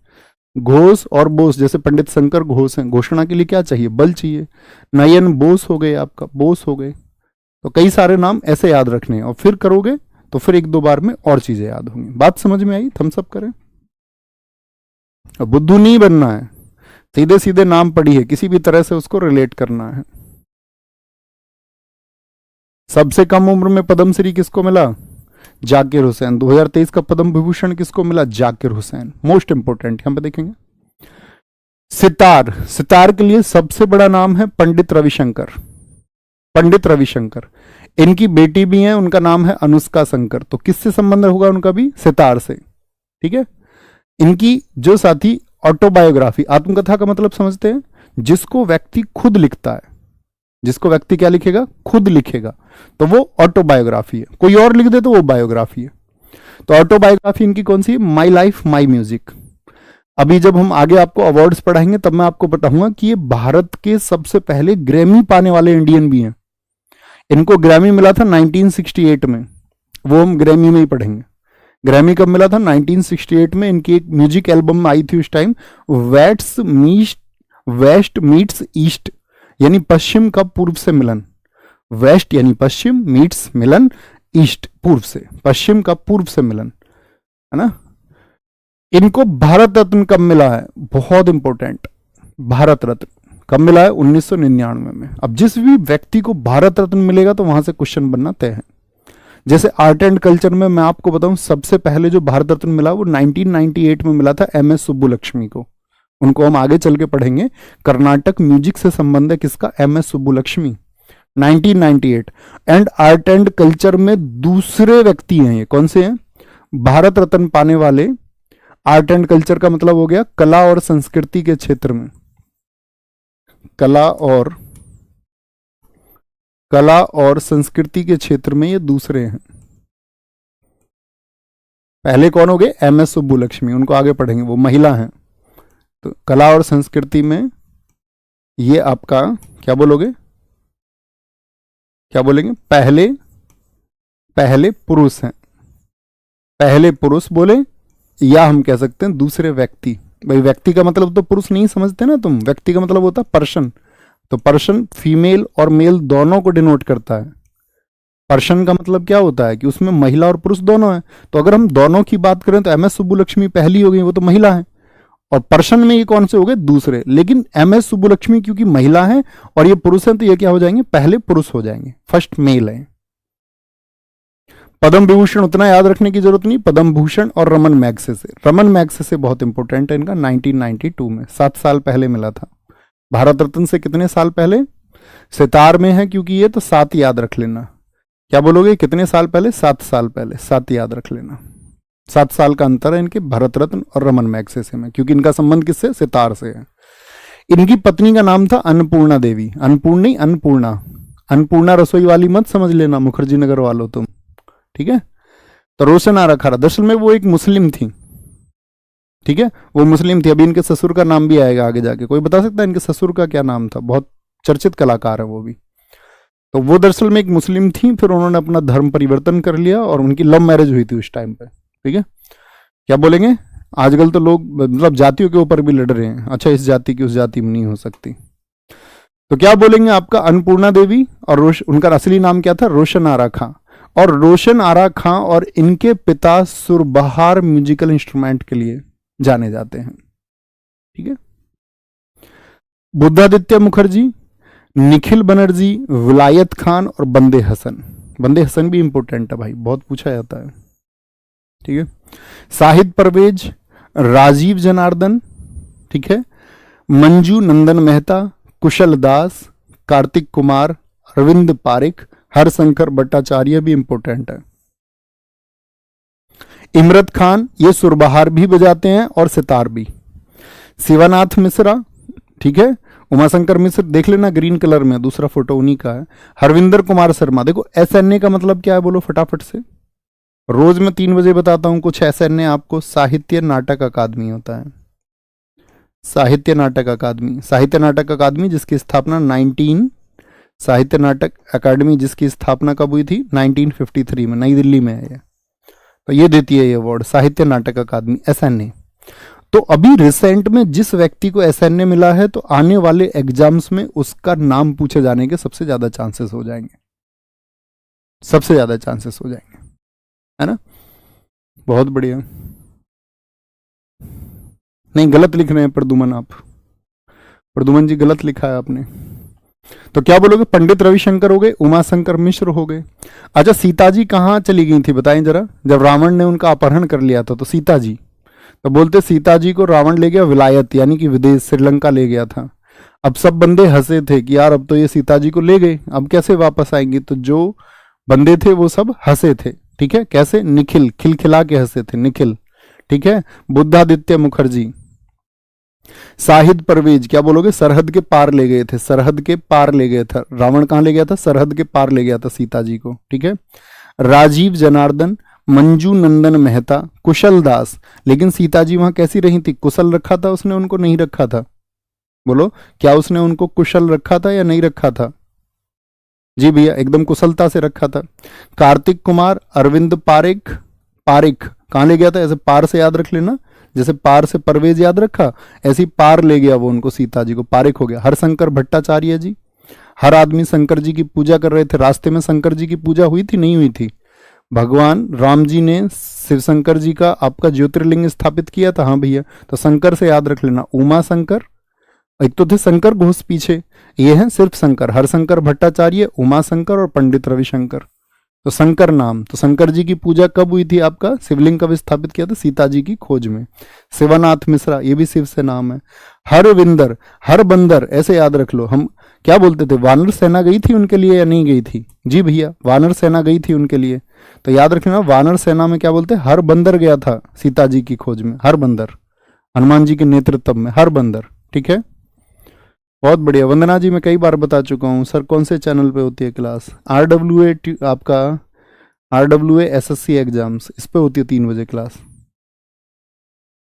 घोष और बोस, जैसे पंडित शंकर घोष हैं, घोषणा के लिए क्या चाहिए? बल चाहिए। नयन बोस हो गए आपका, बोस हो गए। तो कई सारे नाम ऐसे याद रखने हैं, और फिर करोगे तो फिर एक दो बार में और चीजें याद होंगी। बात समझ में आई? थम्स अप करें। अब बुद्धू नहीं बनना है, सीधे सीधे नाम पढ़ी है, किसी भी तरह से उसको रिलेट करना है। सबसे कम उम्र में पद्मश्री किसको मिला? जाकिर हुसैन। 2023 का पद्म विभूषण किसको मिला? जाकिर हुसैन। मोस्ट इंपोर्टेंट यहां पे देखेंगे। सितार, सितार के लिए सबसे बड़ा नाम है पंडित रविशंकर। पंडित रविशंकर। इनकी बेटी भी है, उनका नाम है अनुष्का शंकर। तो किससे संबंध होगा उनका भी? सितार से। ठीक है। इनकी जो साथी ऑटोबायोग्राफी, आत्मकथा का मतलब समझते हैं? जिसको व्यक्ति खुद लिखता है। जिसको व्यक्ति क्या लिखेगा? खुद लिखेगा, तो वो ऑटोबायोग्राफी है। कोई और लिख दे तो वो बायोग्राफी है। तो ऑटोबायोग्राफी इनकी कौन सी है? My life my music. अभी जब हम आगे आपको अवार्ड्स पढ़ाएंगे तब मैं आपको बताऊंगा कि ये भारत के सबसे पहले ग्रैमी पाने वाले इंडियन भी हैं। इनको ग्रैमी मिला था 1968 में, वो हम ग्रैमी में ही पढ़ेंगे। ग्रैमी कब मिला था? 1968 में। इनकी एक म्यूजिक एल्बम आई थी उस टाइम, वेस्ट मीट्स ईस्ट, यानी पश्चिम का पूर्व से मिलन। वेस्ट यानी पश्चिम, मीट्स मिलन, ईस्ट पूर्व से, पश्चिम का पूर्व से मिलन, है ना। इनको भारत रत्न कब मिला है? बहुत इंपॉर्टेंट। भारत रत्न कब मिला है? 1999 में। अब जिस भी व्यक्ति को भारत रत्न मिलेगा तो वहां से क्वेश्चन बनना तय है। जैसे आर्ट एंड कल्चर में मैं आपको बताऊं, सबसे पहले जो भारत रत्न मिला वो 1998 में मिला था एम एस सुब्बुलक्ष्मी को। उनको हम आगे चल के पढ़ेंगे। कर्नाटक म्यूजिक से संबंध है किसका? M S Subbulakshmi, 1998। And art and culture में दूसरे व्यक्ति हैं ये। कौन से हैं? भारत रत्न पाने वाले। आर्ट एंड कल्चर का मतलब हो गया कला और संस्कृति के क्षेत्र में। कला और संस्कृति के क्षेत्र में ये दूसरे हैं। पहले कौन हो गए? एम एस सुब्बुलक्ष्मी, उनको आगे पढ़ेंगे, वो महिला हैं। तो कला और संस्कृति में ये आपका क्या बोलोगे, क्या बोलेंगे, पहले पहले पुरुष हैं, पहले पुरुष बोले, या हम कह सकते हैं दूसरे व्यक्ति। भाई व्यक्ति का मतलब तो पुरुष नहीं समझते ना तुम, व्यक्ति का मतलब होता है पर्सन। तो पर्सन फीमेल और मेल दोनों को डिनोट करता है। पर्सन का मतलब क्या होता है कि उसमें महिला और पुरुष दोनों हैं। तो अगर हम दोनों की बात करें तो एम एस सुब्बुलक्ष्मी पहली हो गई, वो तो महिला है, और पर्सन में ये कौन से हो गए, दूसरे। लेकिन एम एस सुब्बुलक्ष्मी क्योंकि महिला है और ये पुरुष है, तो ये क्या हो जाएंगे, पहले पुरुष हो जाएंगे, फर्स्ट मेल है। पद्म विभूषण उतना याद रखने की जरूरत नहीं, पद्म भूषण और रमन मैग्सेसे। रमन मैग्सेसे बहुत इंपॉर्टेंट है इनका, 1992 में, 7 साल पहले मिला था। भारत रत्न से कितने साल पहले, सितार में है क्योंकि ये, तो 7 याद रख लेना। क्या बोलोगे, कितने साल पहले, 7 साल पहले, 7 याद रख लेना। 7 साल का अंतर है इनके भारत रत्न और रमन मैग्सेसे में, क्योंकि इनका संबंध किससे, सितार से है। इनकी पत्नी का नाम था अन्नपूर्णा देवी, अन्नपूर्ण नहीं अन्नपूर्णा। अन्नपूर्णा रसोई वाली मत समझ लेना मुखर्जी नगर वालों तुम, ठीक है। तो रोशन आरा खारा, दरअसल में वो एक मुस्लिम थी, ठीक है, वो मुस्लिम थी। अभी इनके ससुर का नाम भी आएगा आगे जाके, कोई बता सकता है इनके ससुर का क्या नाम था, बहुत चर्चित कलाकार है वो भी। तो वो दरअसल में एक मुस्लिम थी, फिर उन्होंने अपना धर्म परिवर्तन कर लिया और उनकी लव मैरिज हुई थी उस टाइम पे, ठीक है। क्या बोलेंगे, आजकल तो लोग मतलब जातियों के ऊपर भी लड़ रहे हैं, अच्छा इस जाति की उस जाति में नहीं हो सकती। तो क्या बोलेंगे आपका, अन्नपूर्णा देवी, और उनका असली नाम क्या था, रोशन आरा खां। और रोशन आरा खां और इनके पिता सुरबहार म्यूजिकल इंस्ट्रूमेंट के लिए जाने जाते हैं, ठीक है। बुद्धादित्य मुखर्जी, निखिल बनर्जी, विलायत खान और बंदे हसन। बंदे हसन भी इंपॉर्टेंट है भाई, बहुत पूछा जाता है, ठीक है। साहिद परवेज, राजीव जनार्दन, ठीक है, मंजू नंदन मेहता, कुशल दास, कार्तिक कुमार, अरविंद पारिक, हरशंकर भट्टाचार्य भी इंपॉर्टेंट है। इमरत खान, ये सुरबहार भी बजाते हैं और सितार भी। शिवानाथ मिश्रा, ठीक है, उमाशंकर मिश्र देख लेना ग्रीन कलर में, दूसरा फोटो उन्हीं का है। हरविंदर कुमार शर्मा, देखो SNA का मतलब क्या है बोलो फटाफट से, रोज मैं 3 बजे बताता हूं कुछ। SNA आपको साहित्य नाटक अकादमी होता है, साहित्य नाटक अकादमी। साहित्य नाटक अकादमी जिसकी स्थापना साहित्य नाटक अकादमी जिसकी स्थापना कब हुई थी, 1953 में, नई दिल्ली में है ये। तो ये देती है ये अवार्ड, साहित्य नाटक अकादमी, SNA। तो अभी रिसेंट में जिस व्यक्ति को SNA मिला है, तो आने वाले एग्जाम्स में उसका नाम पूछे जाने के सबसे ज्यादा चांसेस हो जाएंगे, सबसे ज्यादा चांसेस हो जाएंगे, है ना। बहुत बढ़िया। नहीं गलत लिख रहे हैं प्रदुमन, आप प्रदुमन जी गलत लिखा है आपने। तो क्या बोलोगे, पंडित रविशंकर हो गए, उमाशंकर मिश्र हो गए। अच्छा सीता जी कहाँ चली गई थी बताएं जरा, जब रावण ने उनका अपहरण कर लिया था, तो सीता जी, तो बोलते सीता जी को रावण ले गया विलायत, यानी कि विदेश, श्रीलंका ले गया था। अब सब बंदे हंसे थे कि यार अब तो ये सीता जी को ले गए, अब कैसे वापस आएंगे। तो जो बंदे थे वो सब हंसे थे, ठीक है, कैसे, निखिल, खिलखिला के हंसे थे, निखिल, ठीक है। बुद्धादित्य मुखर्जी, साहिद परवेज, क्या बोलोगे, सरहद के पार ले गए थे, सरहद के पार ले गए था, रावण कहां ले गया था, सरहद के पार ले गया था सीता जी को, ठीक है। राजीव जनार्दन, मंजू नंदन मेहता, कुशल दास, लेकिन सीता जी वहां कैसी रही थी, कुशल रखा था उसने उनको, नहीं रखा था, बोलो क्या उसने उनको कुशल रखा था या नहीं रखा था, जी भैया एकदम कुशलता से रखा था। कार्तिक कुमार, अरविंद पारिक, पारिक कहां ले गया था, ऐसे पार से याद रख लेना, जैसे पार से परवेज याद रखा, ऐसी पार ले गया वो उनको, सीता जी को, पारिक हो गया। हरशंकर भट्टाचार्य जी, हर आदमी शंकर जी की पूजा कर रहे थे, रास्ते में शंकर जी की पूजा हुई थी, नहीं हुई थी, भगवान राम जी ने शिव शंकर जी का आपका ज्योतिर्लिंग स्थापित किया था, हाँ भैया, तो शंकर से याद रख लेना, उमा शंकर, एक तो थे शंकर घोष पीछे, ये है सिर्फ शंकर, हरशंकर भट्टाचार्य, उमा शंकर और पंडित रविशंकर, तो शंकर नाम। तो शंकर जी की पूजा कब हुई थी, आपका शिवलिंग कब स्थापित किया था, सीता जी की खोज में। शिवानाथ मिश्रा, ये भी शिव से नाम है। हरविंदर, हर बंदर, ऐसे याद रख लो, हम क्या बोलते थे, वानर सेना गई थी उनके लिए या नहीं गई थी, जी भैया वानर सेना गई थी उनके लिए, तो याद रखना वानर सेना में क्या बोलते, हर बंदर गया था सीता जी की खोज में, हर बंदर, हनुमान जी के नेतृत्व में हर बंदर, ठीक है। बहुत बढ़िया। वंदना जी मैं कई बार बता चुका हूँ सर, कौन से चैनल पे होती है क्लास, RWA, आपका RWA SSC एग्जाम्स, इस पे होती है 3 बजे क्लास,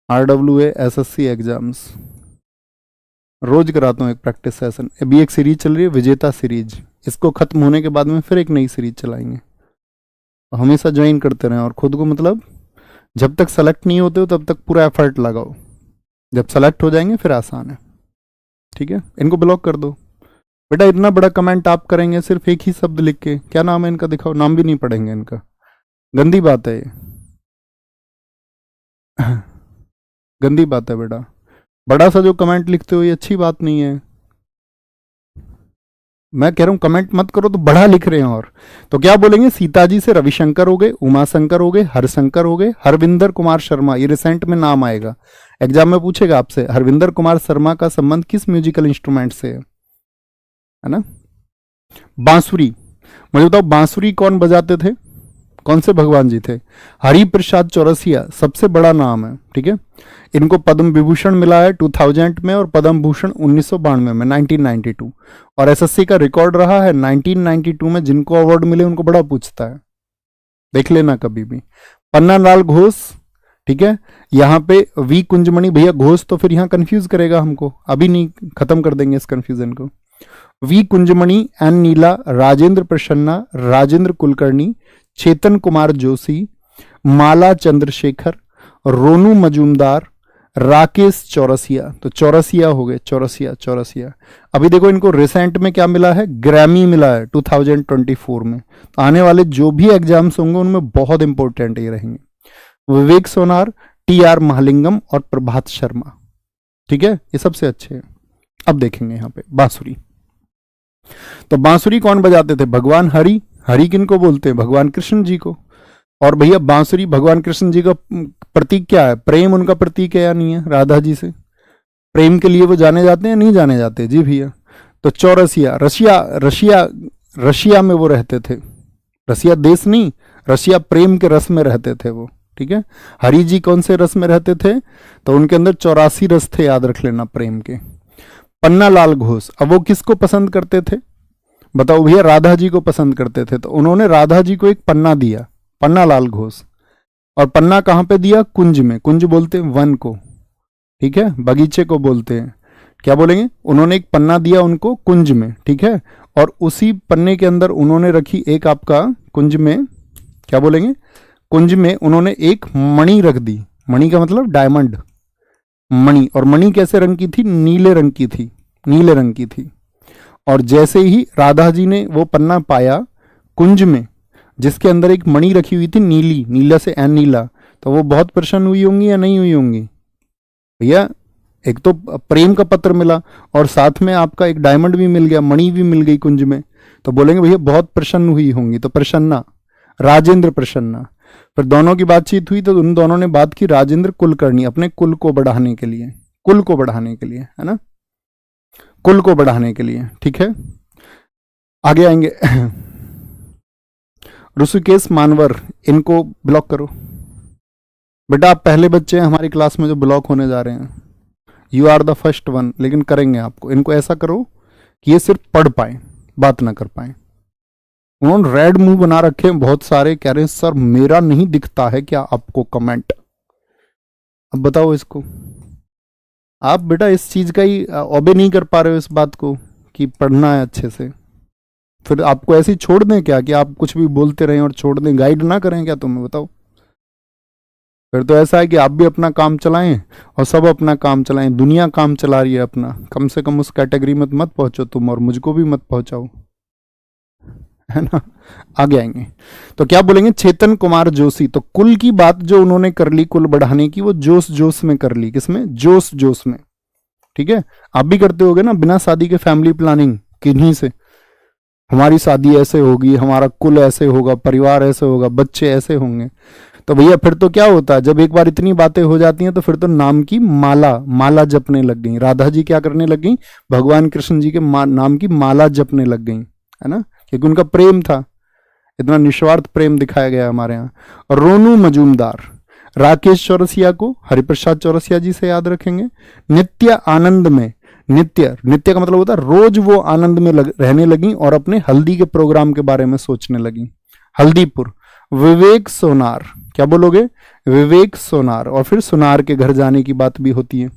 RWA SSC एग्जाम्स, रोज कराता हूँ एक प्रैक्टिस सेशन। अभी एक सीरीज चल रही है विजेता सीरीज, इसको खत्म होने के बाद में फिर एक नई सीरीज चलाएंगे। हमेशा ज्वाइन करते रहें और खुद को मतलब जब तक सेलेक्ट नहीं होते हो तब तक पूरा एफर्ट लगाओ, जब सेलेक्ट हो जाएंगे फिर आसान है। ठीक है, इनको ब्लॉक कर दो। बेटा इतना बड़ा कमेंट आप करेंगे सिर्फ एक ही शब्द लिख के, क्या नाम है इनका दिखाओ, नाम भी नहीं पढ़ेंगे इनका, गंदी बात है ये। गंदी बात है बेटा, बड़ा सा जो कमेंट लिखते हो ये अच्छी बात नहीं है। मैं कह रहा हूं कमेंट मत करो तो बड़ा लिख रहे हैं। और तो क्या बोलेंगे, सीता जी से रविशंकर हो गए, उमा शंकर हो गए, हरशंकर हो गए, हरविंदर कुमार शर्मा, ये रिसेंट में नाम आएगा, एग्जाम में पूछेगा आपसे, हरविंदर कुमार शर्मा का संबंध किस म्यूजिकल इंस्ट्रूमेंट से है ना। बांसुरी, मुझे बताओ बांसुरी कौन बजाते थे, कौन से भगवान जी थे, हरि प्रसाद चौरसिया, सबसे बड़ा नाम है। ठीक है, इनको पद्म विभूषण मिला है 2000 में और पद्म भूषण 1992 में 1992, और एसएससी का रिकॉर्ड रहा है 1992 में जिनको अवार्ड मिले उनको बड़ा पूछता है, देख लेना कभी भी। पन्नालाल घोष, ठीक है, यहाँ पे वी कुंजमणि, भैया घोष तो फिर यहाँ कंफ्यूज करेगा हमको, अभी नहीं, खत्म कर देंगे इस कंफ्यूजन को। वी कुंजमणि, एन नीला, राजेंद्र प्रसन्ना, राजेंद्र कुलकर्णी, चेतन कुमार जोशी, माला चंद्रशेखर, रोनू मजूमदार, राकेश चौरसिया, तो चौरसिया हो गए, चौरसिया चौरसिया। अभी देखो इनको रिसेंट में क्या मिला है, ग्रैमी मिला है 2024 में। तो आने वाले जो भी एग्जाम्स होंगे उनमें बहुत इंपॉर्टेंट ये रहेंगे। विवेक सोनार, टी.आर. महालिंगम और प्रभात शर्मा, ठीक है, ये सबसे अच्छे हैं। अब देखेंगे यहाँ पे बांसुरी, तो बांसुरी कौन बजाते थे, भगवान हरि, हरि किनको बोलते हैं, भगवान कृष्ण जी को। और भैया बांसुरी भगवान कृष्ण जी का प्रतीक क्या है, प्रेम उनका प्रतीक है या नहीं है, राधा जी से प्रेम के लिए वो जाने जाते हैं, नहीं जाने जाते जी भैया। तो चौरसिया, रशिया में वो रहते थे, रसिया देश नहीं, रसिया प्रेम के रस में रहते थे वो। ठीक है, हरि जी कौन से रस में रहते थे, तो उनके अंदर 84 रस थे, याद रख लेना प्रेम के। पन्नालाल घोष, अब वो किसको पसंद करते थे, बताओ भैया, राधा जी को पसंद करते थे, तो उन्होंने राधा जी को एक पन्ना दिया, पन्नालाल घोष। और पन्ना कहां पे दिया, कुंज में, कुंज बोलते हैं वन को, ठीक है, बगीचे को बोलते हैं, क्या बोलेंगे, उन्होंने एक पन्ना दिया उनको कुंज में, ठीक है, और उसी पन्ने के अंदर उन्होंने रखी एक आपका कुंज में, क्या बोलेंगे, कुंज में उन्होंने एक मणि रख दी, मणि का मतलब डायमंड, मणि, और मणि कैसे रंग की थी, नीले रंग की थी, नीले रंग की थी। और जैसे ही राधा जी ने वो पन्ना पाया कुंज में जिसके अंदर एक मणि रखी हुई थी नीली, नीला से एन नीला, तो वो बहुत प्रसन्न हुई होंगी या नहीं हुई होंगी भैया। एक तो प्रेम का पत्र मिला और साथ में आपका एक डायमंड भी मिल गया, मणि भी मिल गई कुंज में, तो बोलेंगे भैया बहुत प्रसन्न हुई होंगी। तो प्रसन्ना, राजेंद्र प्रसन्ना। फिर दोनों की बातचीत हुई तो उन दोनों ने बात की राजेंद्र कुलकर्णी, अपने कुल को बढ़ाने के लिए, कुल को बढ़ाने के लिए, है ना, कुल को बढ़ाने के लिए। ठीक है, आगे आएंगे ऋषिकेश मानवर, इनको ब्लॉक करो बेटा, आप पहले बच्चे हैं हमारी क्लास में जो ब्लॉक होने जा रहे हैं, you are the first one, लेकिन करेंगे आपको। इनको ऐसा करो कि ये सिर्फ पढ़ पाए, बात ना कर पाए। उन्होंने रेड मुंह बना रखे हैं बहुत सारे, कह रहे हैं सर मेरा नहीं दिखता है क्या आपको कमेंट। अब बताओ इसको, आप बेटा इस चीज का ही ओबे नहीं कर पा रहे हो इस बात को कि पढ़ना है अच्छे से, फिर आपको ऐसे ही छोड़ दें क्या कि आप कुछ भी बोलते रहें और छोड़ दें, गाइड ना करें क्या तुम्हें, बताओ। फिर तो ऐसा है कि आप भी अपना काम चलाएं और सब अपना काम चलाएं, दुनिया काम चला रही है अपना, कम से कम उस कैटेगरी में मत पहुंचो तुम, और मुझको भी मत पहुंचाओ, है ना। आगे आएंगे तो क्या बोलेंगे, चेतन कुमार जोशी, तो कुल की बात जो उन्होंने कर ली, कुल बढ़ाने की, वो जोश जोश में कर ली, किसमें, जोश जोश में। ठीक है, आप भी करते होगे ना बिना शादी के फैमिली प्लानिंग, किन्हीं से हमारी शादी ऐसे होगी, हमारा कुल ऐसे होगा, परिवार ऐसे होगा, बच्चे ऐसे होंगे। तो भैया फिर तो क्या होता है, जब एक बार इतनी बातें हो जाती हैं तो फिर तो नाम की माला जपने लग गई। राधा जी क्या करने लग गई, भगवान कृष्ण जी के नाम की माला जपने लग गई, है ना, क्योंकि उनका प्रेम था, इतना निस्वार्थ प्रेम दिखाया गया हमारे यहाँ। रोनू मजूमदार, राकेश चौरसिया को हरिप्रसाद चौरसिया जी से याद रखेंगे। नित्य आनंद में, नित्य, नित्य का मतलब होता है रोज वो आनंद में रहने लगी और अपने हल्दी के प्रोग्राम के बारे में सोचने लगी, हल्दीपुर। विवेक सोनार, क्या बोलोगे, विवेक सोनार, और फिर सोनार के घर जाने की बात भी होती है,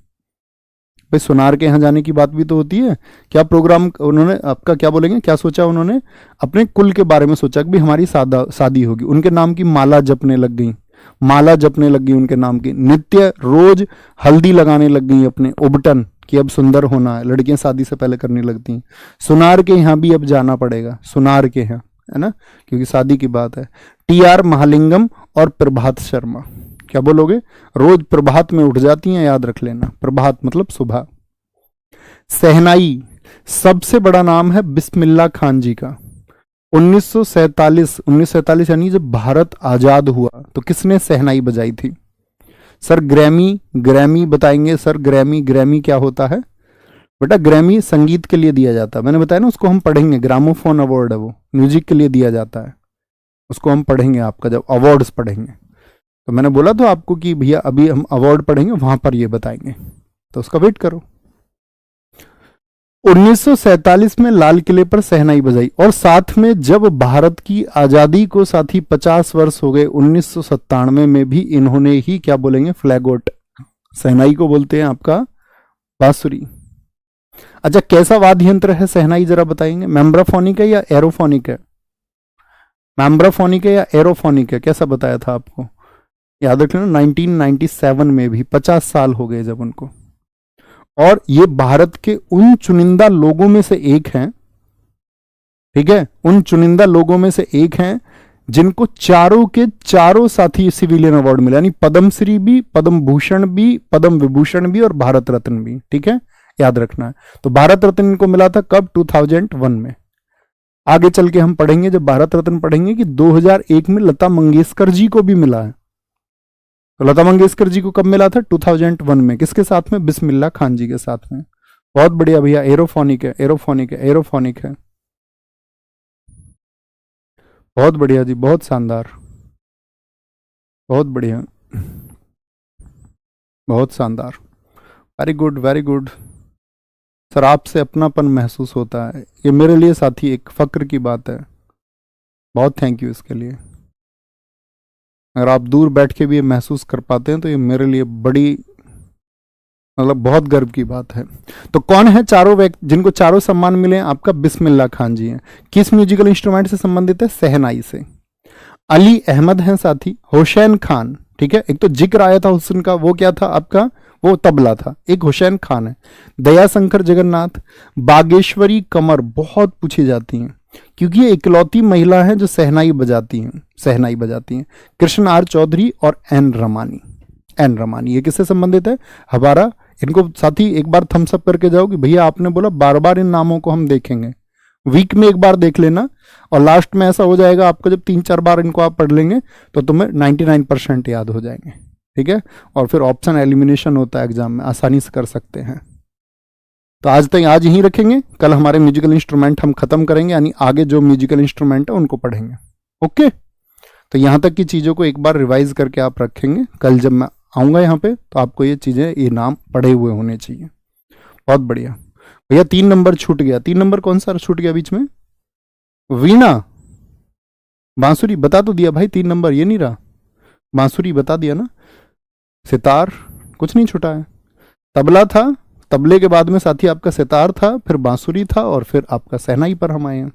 भाई सुनार के यहाँ जाने की बात भी तो होती है। क्या प्रोग्राम उन्होंने आपका, क्या बोलेंगे, क्या सोचा उन्होंने, अपने कुल के बारे में सोचा कि भी हमारी शादी होगी, उनके नाम की माला जपने लग गई, माला जपने लग गई उनके नाम की, नित्य रोज हल्दी लगाने लग गई अपने उबटन कि अब सुंदर होना है, लड़कियां शादी से पहले करने लगती हैं। सुनार के यहाँ भी अब जाना पड़ेगा, सुनार के यहाँ, है ना, क्योंकि शादी की बात है। टी.आर. महालिंगम और प्रभात शर्मा, क्या बोलोगे, रोज प्रभात में उठ जाती हैं, याद रख लेना, प्रभात मतलब सुबह। शहनाई, सबसे बड़ा नाम है बिस्मिल्लाह खान जी का। 1947 यानी जब भारत आजाद हुआ तो किसने शहनाई बजाई थी? सर ग्रैमी, ग्रैमी बताएंगे सर, ग्रैमी, ग्रैमी क्या होता है बेटा? ग्रैमी संगीत के लिए दिया जाता है, मैंने बताया ना, उसको हम पढ़ेंगे, ग्रामोफोन अवार्ड है वो, म्यूजिक के लिए दिया जाता है, उसको हम पढ़ेंगे आपका जब अवार्ड्स पढ़ेंगे। तो मैंने बोला तो आपको कि भैया अभी हम अवार्ड पढ़ेंगे, वहां पर ये बताएंगे, तो उसका वेट करो। 1947 में लाल किले पर शहनाई बजाई, और साथ में जब भारत की आजादी को साथी 50 वर्ष हो गए 1997 में भी इन्होंने ही, क्या बोलेंगे, फ्लैगोट, शहनाई को बोलते हैं आपका बांसुरी। अच्छा, कैसा वाद्य यंत्र है शहनाई, जरा बताएंगे, मेम्ब्राफोनिक है या एरोफोनिक है? मेम्ब्राफोनिक है या एरोफोनिक है, कैसा बताया था आपको, याद रख लेना। 1997 में भी 50 साल हो गए जब उनको, और ये भारत के उन चुनिंदा लोगों में से एक हैं, ठीक है, उन चुनिंदा लोगों में से एक हैं जिनको चारों के चारों साथी सिविलियन अवार्ड मिला, यानी पद्मश्री भी, पद्म भूषण भी, पद्म विभूषण भी और भारत रत्न भी, ठीक है, याद रखना है। तो भारत रत्न इनको मिला था कब? 2001 में। आगे चल के हम पढ़ेंगे, जब भारत रत्न पढ़ेंगे, कि 2001 में लता मंगेशकर जी को भी मिला है। तो लता मंगेशकर जी को कब मिला था? 2001 में। किसके साथ में? बिस्मिल्लाह खान जी के साथ में। बहुत बढ़िया भैया, एरोफोनिक है, एरोफोनिक है, एरोफोनिक है, बहुत बढ़िया जी, बहुत शानदार, बहुत बढ़िया, बहुत शानदार, very good, very good sir, आपसे अपनापन महसूस होता है, ये मेरे लिए साथी एक फक्र की बात है, बहुत थैंक यू इसके लिए। अगर आप दूर बैठ के भी ये महसूस कर पाते हैं तो ये मेरे लिए बड़ी, मतलब बहुत गर्व की बात है। तो कौन है चारों व्यक्ति जिनको चारों सम्मान मिले हैं? आपका बिस्मिल्लाह खान जी हैं। किस म्यूजिकल इंस्ट्रूमेंट से संबंधित है? शहनाई से। अली अहमद हैं साथी, हुसैन खान, ठीक है, एक तो जिक्र आया था हुसैन का, वो क्या था आपका? वो तबला था। एक हुसैन खान है। दयाशंकर जगन्नाथ, बागेश्वरी कमर बहुत पूछी जाती हैं क्योंकि ये इकलौती महिला है जो शहनाई बजाती हैं, शहनाई बजाती हैं। कृष्ण आर चौधरी और एन रमानी, एन रमानी, ये किससे संबंधित है? हमारा, इनको साथी एक बार थम्स अप करके जाओ कि भैया आपने बोला बार बार इन नामों को हम देखेंगे, वीक में एक बार देख लेना, और लास्ट में ऐसा हो जाएगा आपको जब 3-4 बार इनको आप पढ़ लेंगे तो तुम्हें 99% याद हो जाएंगे, ठीक है। और फिर ऑप्शन एलिमिनेशन होता है एग्जाम में, आसानी से कर सकते हैं। तो आज तक आज यहीं रखेंगे, कल हमारे म्यूजिकल इंस्ट्रूमेंट हम खत्म करेंगे, यानी आगे जो म्यूजिकल इंस्ट्रूमेंट है उनको पढ़ेंगे। ओके, तो यहाँ तक की चीज़ों को एक बार रिवाइज करके आप रखेंगे, कल जब मैं आऊँगा यहाँ पे तो आपको ये चीज़ें, ये नाम पढ़े हुए होने चाहिए। बहुत बढ़िया भैया, 3 नंबर छूट गया। 3 नंबर कौन सा छूट गया बीच में? वीणा, बांसुरी बता तो दिया भाई, 3 नंबर ये नहीं रहा, बांसुरी बता दिया ना। सितार, कुछ नहीं छूटा है। तबला था, तबले के बाद में साथी आपका सितार था, फिर बांसुरी था, और फिर आपका शहनाई पर हम आए हैं।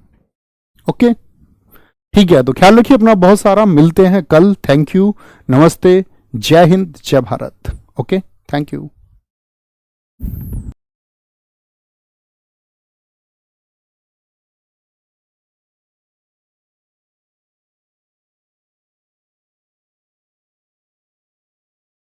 ओके, ठीक है, तो ख्याल रखिए अपना बहुत सारा, मिलते हैं कल। थैंक यू, नमस्ते, जय हिंद, जय भारत। Okay, thank you.